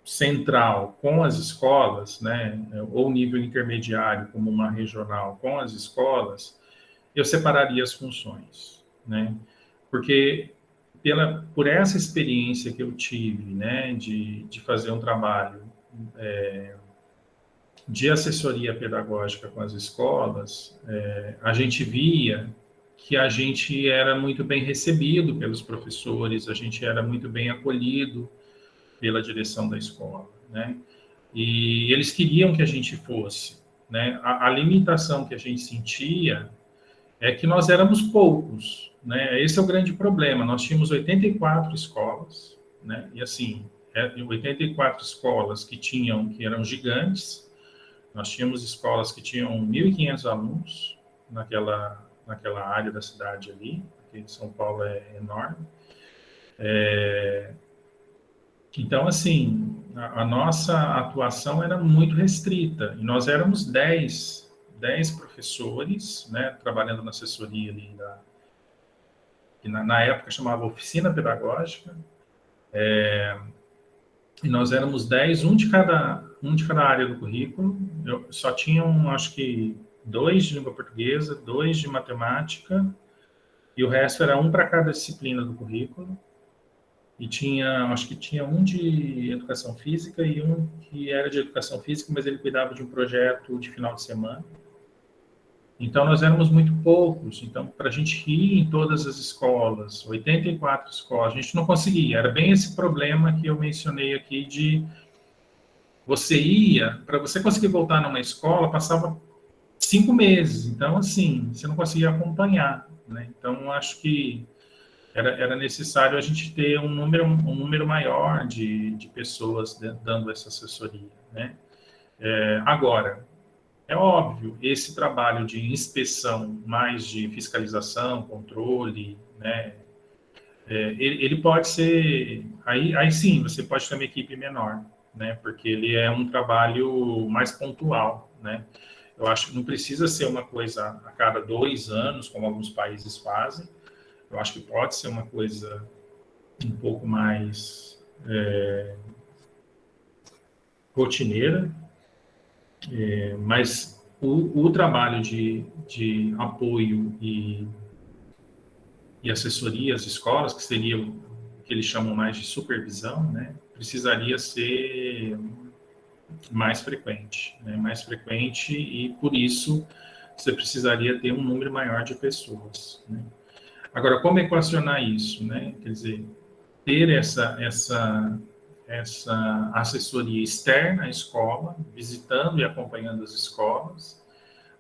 central com as escolas, né, ou nível intermediário como uma regional com as escolas, eu separaria as funções, né? Porque por essa experiência que eu tive, né, de fazer um trabalho de assessoria pedagógica com as escolas, a gente via que a gente era muito bem recebido pelos professores, a gente era muito bem acolhido pela direção da escola, né? E eles queriam que a gente fosse, né? A limitação que a gente sentia é que nós éramos poucos, né? Esse é o grande problema. Nós tínhamos 84 escolas, né? E assim, 84 escolas que eram gigantes. Nós tínhamos escolas que tinham 1.500 alunos naquela área da cidade ali, porque São Paulo é enorme. Então, assim, a nossa atuação era muito restrita, e nós éramos 10 professores, né, trabalhando na assessoria ali, que na época chamava Oficina Pedagógica, e nós éramos 10, um de cada área do currículo. Só tinham, acho que, 2 de língua portuguesa, 2 de matemática, e o resto era um para cada disciplina do currículo. E acho que tinha um de educação física e um que era de educação física, mas ele cuidava de um projeto de final de semana. Então, nós éramos muito poucos. Então, para a gente ir em todas as escolas, 84 escolas, a gente não conseguia. Era bem esse problema que eu mencionei aqui de você ia, para você conseguir voltar numa escola, passava 5 meses. Então, assim, você não conseguia acompanhar, né? Então, acho que era necessário a gente ter um número maior de pessoas dando essa assessoria, né? Agora, é óbvio, esse trabalho de inspeção, mais de fiscalização, controle, né? Ele pode ser... Aí sim, você pode ter uma equipe menor, né? Porque ele é um trabalho mais pontual, né? Eu acho que não precisa ser uma coisa a cada 2 anos, como alguns países fazem. Eu acho que pode ser uma coisa um pouco mais rotineira, mas o trabalho de apoio e assessoria às escolas, que seria o que eles chamam mais de supervisão, né, precisaria ser mais frequente, né, mais frequente, e por isso você precisaria ter um número maior de pessoas, né. Agora, como equacionar isso, né? Quer dizer, ter essa assessoria externa à escola, visitando e acompanhando as escolas,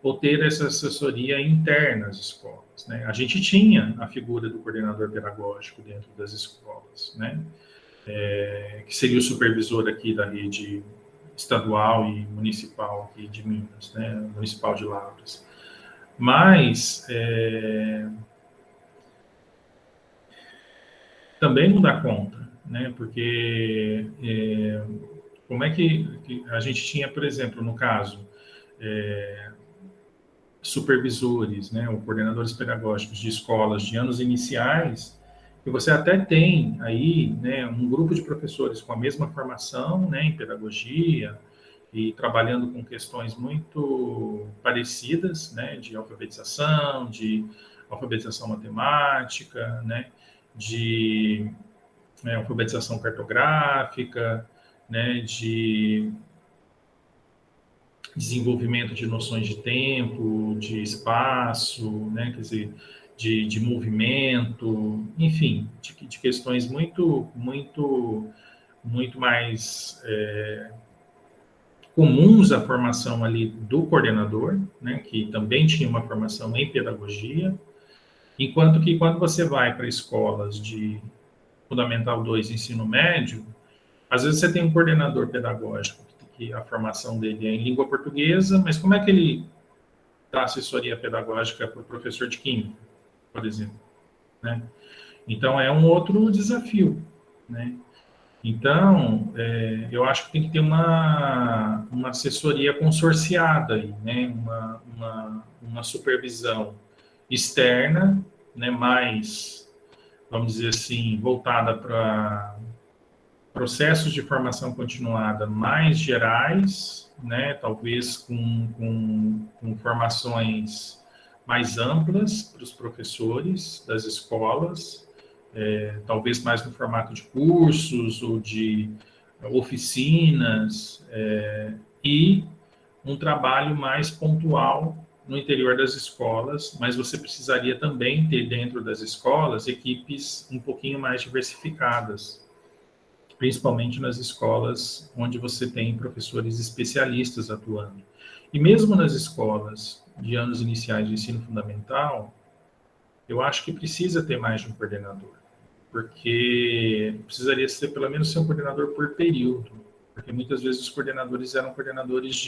ou ter essa assessoria interna às escolas, né? A gente tinha a figura do coordenador pedagógico dentro das escolas, né? Que seria o supervisor aqui da rede estadual e municipal aqui de Minas, né? Municipal de Lavras. Mas... também não dá conta, né? Porque como é que a gente tinha, por exemplo, no caso, supervisores, né, ou coordenadores pedagógicos de escolas de anos iniciais, que você até tem aí, né, um grupo de professores com a mesma formação, né, em pedagogia e trabalhando com questões muito parecidas, né, de alfabetização matemática, né, de alfabetização cartográfica, né, de desenvolvimento de noções de tempo, de espaço, né, quer dizer, de movimento, enfim, de questões muito mais comuns à formação ali do coordenador, né, que também tinha uma formação em pedagogia. Enquanto que quando você vai para escolas de Fundamental 2, ensino médio, às vezes você tem um coordenador pedagógico que a formação dele é em língua portuguesa, mas como é que ele dá assessoria pedagógica para o professor de química, por exemplo, né? Então, é um outro desafio, né? Então, eu acho que tem que ter uma assessoria consorciada aí, né? Uma supervisão externa, né, mais, vamos dizer assim, voltada para processos de formação continuada mais gerais, né, talvez com formações mais amplas para os professores das escolas, talvez mais no formato de cursos ou de oficinas, e um trabalho mais pontual no interior das escolas, mas você precisaria também ter dentro das escolas equipes um pouquinho mais diversificadas, principalmente nas escolas onde você tem professores especialistas atuando. E mesmo nas escolas de anos iniciais de ensino fundamental, eu acho que precisa ter mais de um coordenador, porque precisaria ser pelo menos ser um coordenador por período, porque muitas vezes os coordenadores eram coordenadores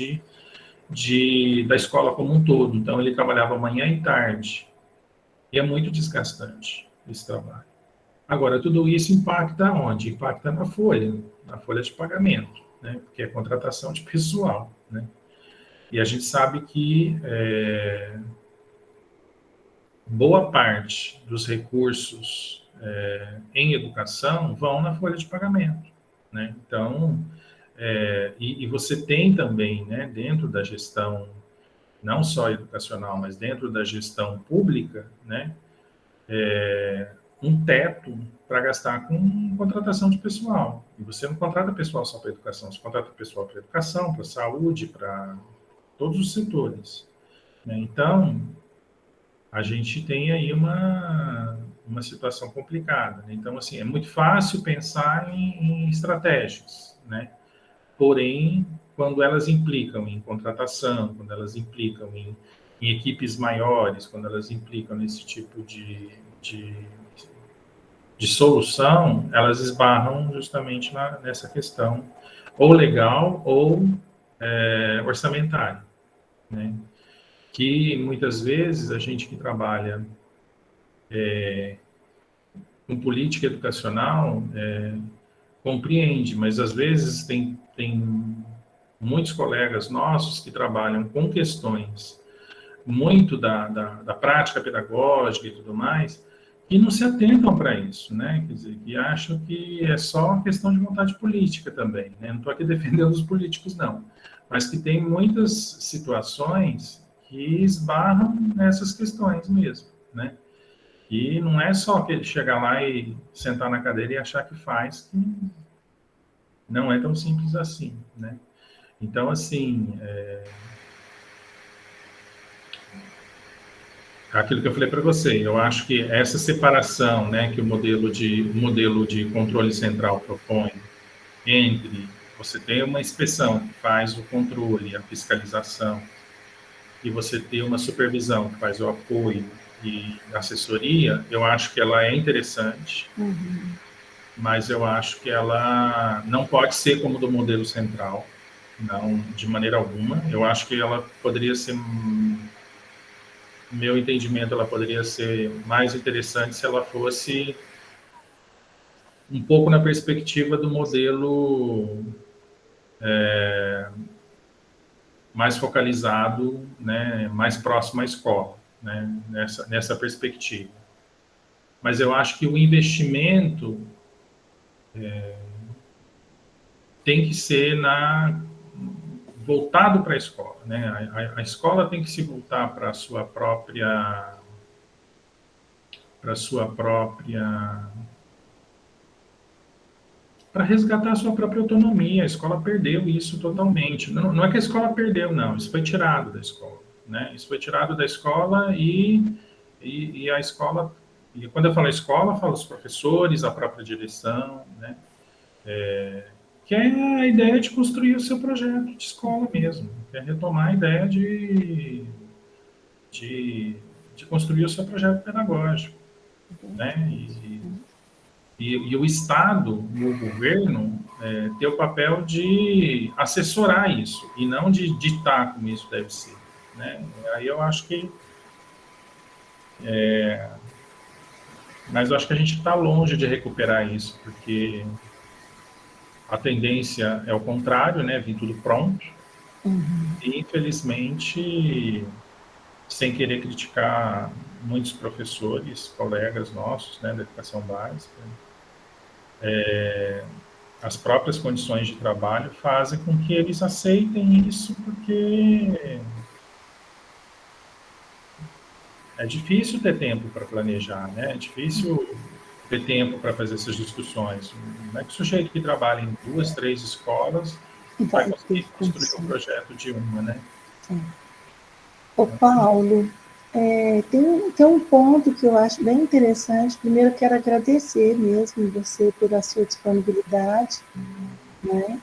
da escola como um todo, então ele trabalhava manhã e tarde, e é muito desgastante esse trabalho. Agora, tudo isso impacta onde? Impacta na folha de pagamento, né? Porque é contratação de pessoal, né? E a gente sabe que boa parte dos recursos em educação vão na folha de pagamento, né? Então, e você tem também, né, dentro da gestão, não só educacional, mas dentro da gestão pública, né, um teto para gastar com contratação de pessoal. E você não contrata pessoal só para educação, você contrata pessoal para educação, para saúde, para todos os setores, né? Então, a gente tem aí uma situação complicada, né? Então, assim, é muito fácil pensar em estratégias, né? Porém, quando elas implicam em contratação, quando elas implicam em equipes maiores, quando elas implicam nesse tipo de solução, elas esbarram justamente nessa questão ou legal ou orçamentária, né? Que muitas vezes a gente que trabalha com política educacional compreende, mas às vezes tem muitos colegas nossos que trabalham com questões muito da prática pedagógica e tudo mais, que não se atentam para isso, né? Quer dizer, que acham que é só questão de vontade política também, né? Não estou aqui defendendo os políticos, não, mas que tem muitas situações que esbarram nessas questões mesmo, né? E não é só que ele chegar lá e sentar na cadeira e achar que faz, que não é tão simples assim, né? Então, assim, aquilo que eu falei para você, eu acho que essa separação, né, que o modelo de controle central propõe entre você ter uma inspeção que faz o controle, a fiscalização, e você ter uma supervisão que faz o apoio e assessoria, eu acho que ela é interessante, mas eu acho que ela não pode ser como do modelo central, não, de maneira alguma. Eu acho que ela poderia ser, meu entendimento, ela poderia ser mais interessante se ela fosse um pouco na perspectiva do modelo mais focalizado, né, mais próximo à escola, né, nessa perspectiva. Mas eu acho que o investimento tem que ser voltado para a escola, né? A escola tem que se voltar para a sua própria para resgatar a sua própria autonomia. A escola perdeu isso totalmente. Não é que a escola perdeu, não. Isso foi tirado da escola, né? Isso foi tirado da escola e a escola... E quando eu falo escola, eu falo os professores, a própria direção, né? Que é a ideia de construir o seu projeto de escola mesmo. Que é retomar a ideia de construir o seu projeto pedagógico, né? E o Estado, o governo, tem o papel de assessorar isso, e não de ditar como isso deve ser, né? Aí eu acho que... mas eu acho que a gente está longe de recuperar isso, porque a tendência é o contrário, né? Vir tudo pronto. E, infelizmente, sem querer criticar muitos professores, colegas nossos, né, da educação básica, as próprias condições de trabalho fazem com que eles aceitem isso, porque é difícil ter tempo para planejar, né? É difícil ter tempo para fazer essas discussões. Não é que o sujeito que trabalha em 2, 3 escolas vai conseguir construir um projeto de uma, né? Ô Paulo, tem um ponto que eu acho bem interessante. Primeiro, eu quero agradecer mesmo você pela sua disponibilidade, né?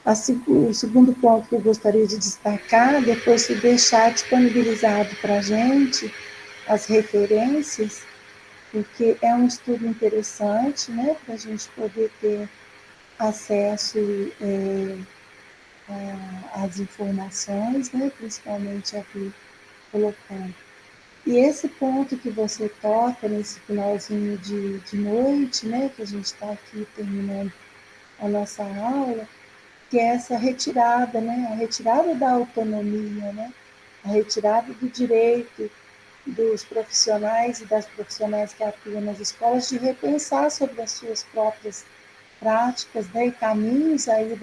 O segundo ponto que eu gostaria de destacar, depois de deixar disponibilizado para a gente as referências, porque é um estudo interessante, né, para a gente poder ter acesso às informações, né, principalmente aqui colocando. E esse ponto que você toca nesse finalzinho de noite, né, que a gente está aqui terminando a nossa aula, que é essa retirada, né, a retirada da autonomia, né, a retirada do direito dos profissionais e das profissionais que atuam nas escolas de repensar sobre as suas próprias práticas, né, e caminhos aí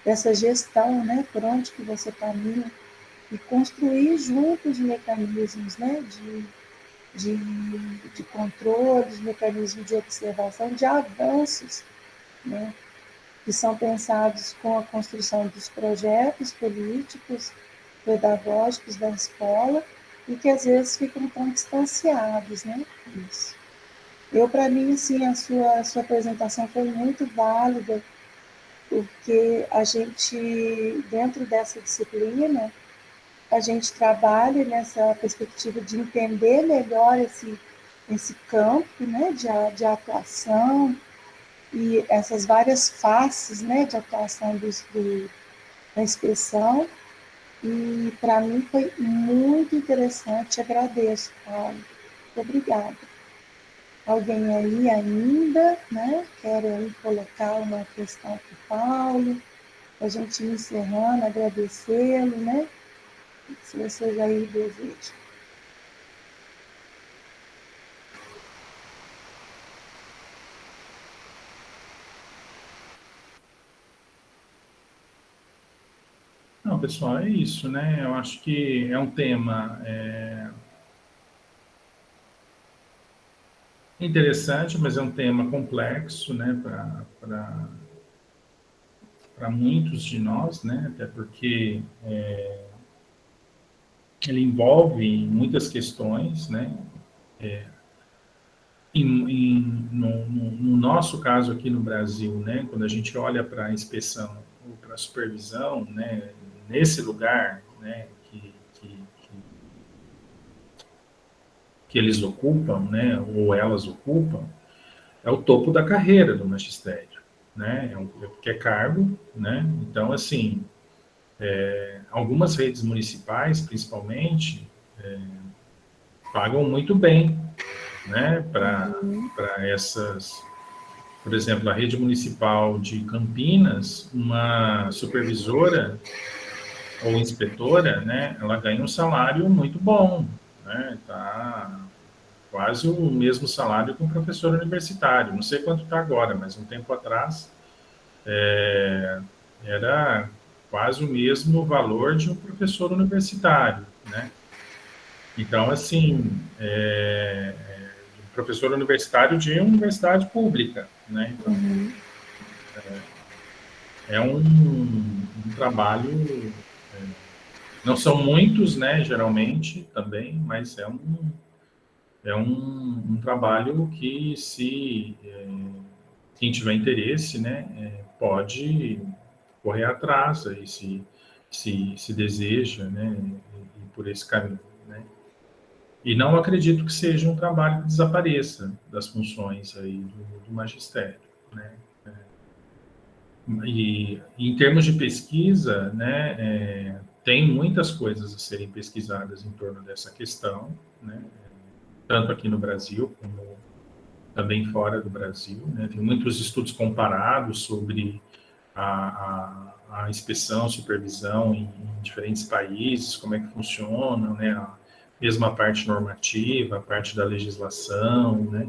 dessa gestão, né, por onde que você caminha, e construir juntos mecanismos, né, de controles, mecanismos de observação, de avanços, né, que são pensados com a construção dos projetos políticos, pedagógicos da escola, e que às vezes ficam tão distanciados, né? Isso. Para mim, assim, a sua apresentação foi muito válida, porque a gente, dentro dessa disciplina, a gente trabalha nessa perspectiva de entender melhor esse campo, né, de atuação, e essas várias faces, né, de atuação da inspeção. E para mim foi muito interessante, agradeço, Paulo. Muito obrigada. Alguém aí ainda, né, quer aí colocar uma questão para o Paulo, a gente ir encerrando, agradecê-lo, né, se vocês aí desejam. Não, pessoal, é isso, né? Eu acho que é um tema interessante, mas é um tema complexo, né, para muitos de nós, né? Até porque ele envolve muitas questões, né? No nosso caso aqui no Brasil, né, quando a gente olha para a inspeção ou para a supervisão, né, nesse lugar, né, que eles ocupam, né, ou elas ocupam, é o topo da carreira do magistério, né, que é cargo, né, então, assim, algumas redes municipais, principalmente, pagam muito bem, né, para essas. Por exemplo, a rede municipal de Campinas, uma supervisora ou inspetora, né, ela ganha um salário muito bom, né, tá quase o mesmo salário que um professor universitário. Não sei quanto está agora, mas um tempo atrás era quase o mesmo valor de um professor universitário, né? Então, assim, um professor universitário de uma universidade pública, né? Então, é um trabalho, não são muitos, né, geralmente, também, mas é um trabalho que, se quem tiver interesse, né, pode correr atrás, aí, se deseja, né, ir por esse caminho, né. E não acredito que seja um trabalho que desapareça das funções aí do magistério, né. E em termos de pesquisa, né, tem muitas coisas a serem pesquisadas em torno dessa questão, né, tanto aqui no Brasil como também fora do Brasil, né. Tem muitos estudos comparados sobre a inspeção, supervisão em diferentes países, como é que funciona, né, a mesma parte normativa, a parte da legislação, né,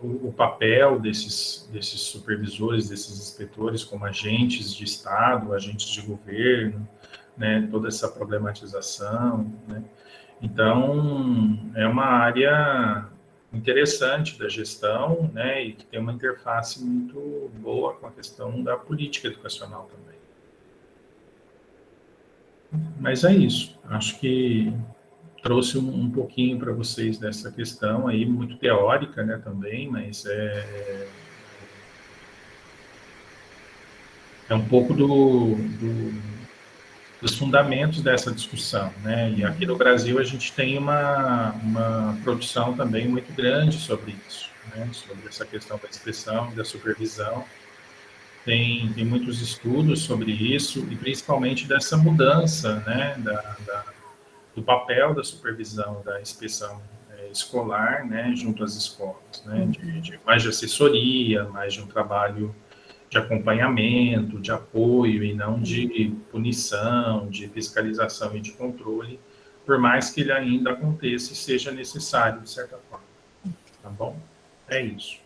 o papel desses supervisores, desses inspetores como agentes de Estado, agentes de governo, né, toda essa problematização, né. Então, é uma área interessante da gestão, né, e que tem uma interface muito boa com a questão da política educacional também. Mas é isso. Acho que trouxe um pouquinho para vocês dessa questão aí, muito teórica, né, também, mas é um pouco dos fundamentos dessa discussão, né? E aqui no Brasil a gente tem uma produção também muito grande sobre isso, né? Sobre essa questão da inspeção e da supervisão. Tem muitos estudos sobre isso e principalmente dessa mudança, né? Do papel da supervisão, da inspeção escolar, né? Junto às escolas, né? Mais de assessoria, mais de um trabalho de acompanhamento, de apoio e não de punição, de fiscalização e de controle, por mais que ele ainda aconteça e seja necessário, de certa forma. Tá bom? É isso.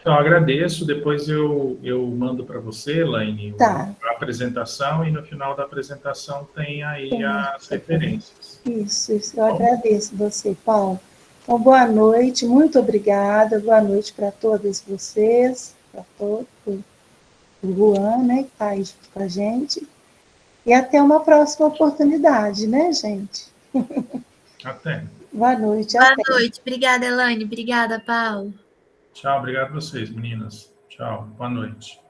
Então, agradeço. Depois eu mando para você, Elaine, Tá. a apresentação, e no final da apresentação tem aí as referências. Isso. Eu agradeço você, Paulo. Então, boa noite, muito obrigada. Boa noite para todas vocês, para todos. O Juan, né, que está aí junto com a gente. E até uma próxima oportunidade, né, gente? Até. Boa noite. Boa Até. noite. Obrigada, Elaine. Obrigada, Paulo. Tchau, obrigado a vocês, meninas. Tchau, boa noite.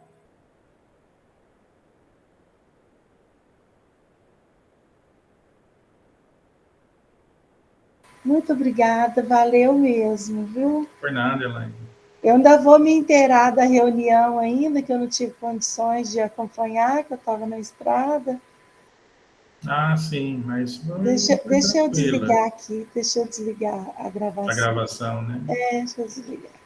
Muito obrigada, valeu mesmo, viu? Por nada, Elaine. Eu ainda vou me inteirar da reunião ainda, que eu não tive condições de acompanhar, que eu estava na estrada. Ah, sim, mas... Deixa eu desligar aqui, deixa eu desligar a gravação. A gravação, né? Deixa eu desligar.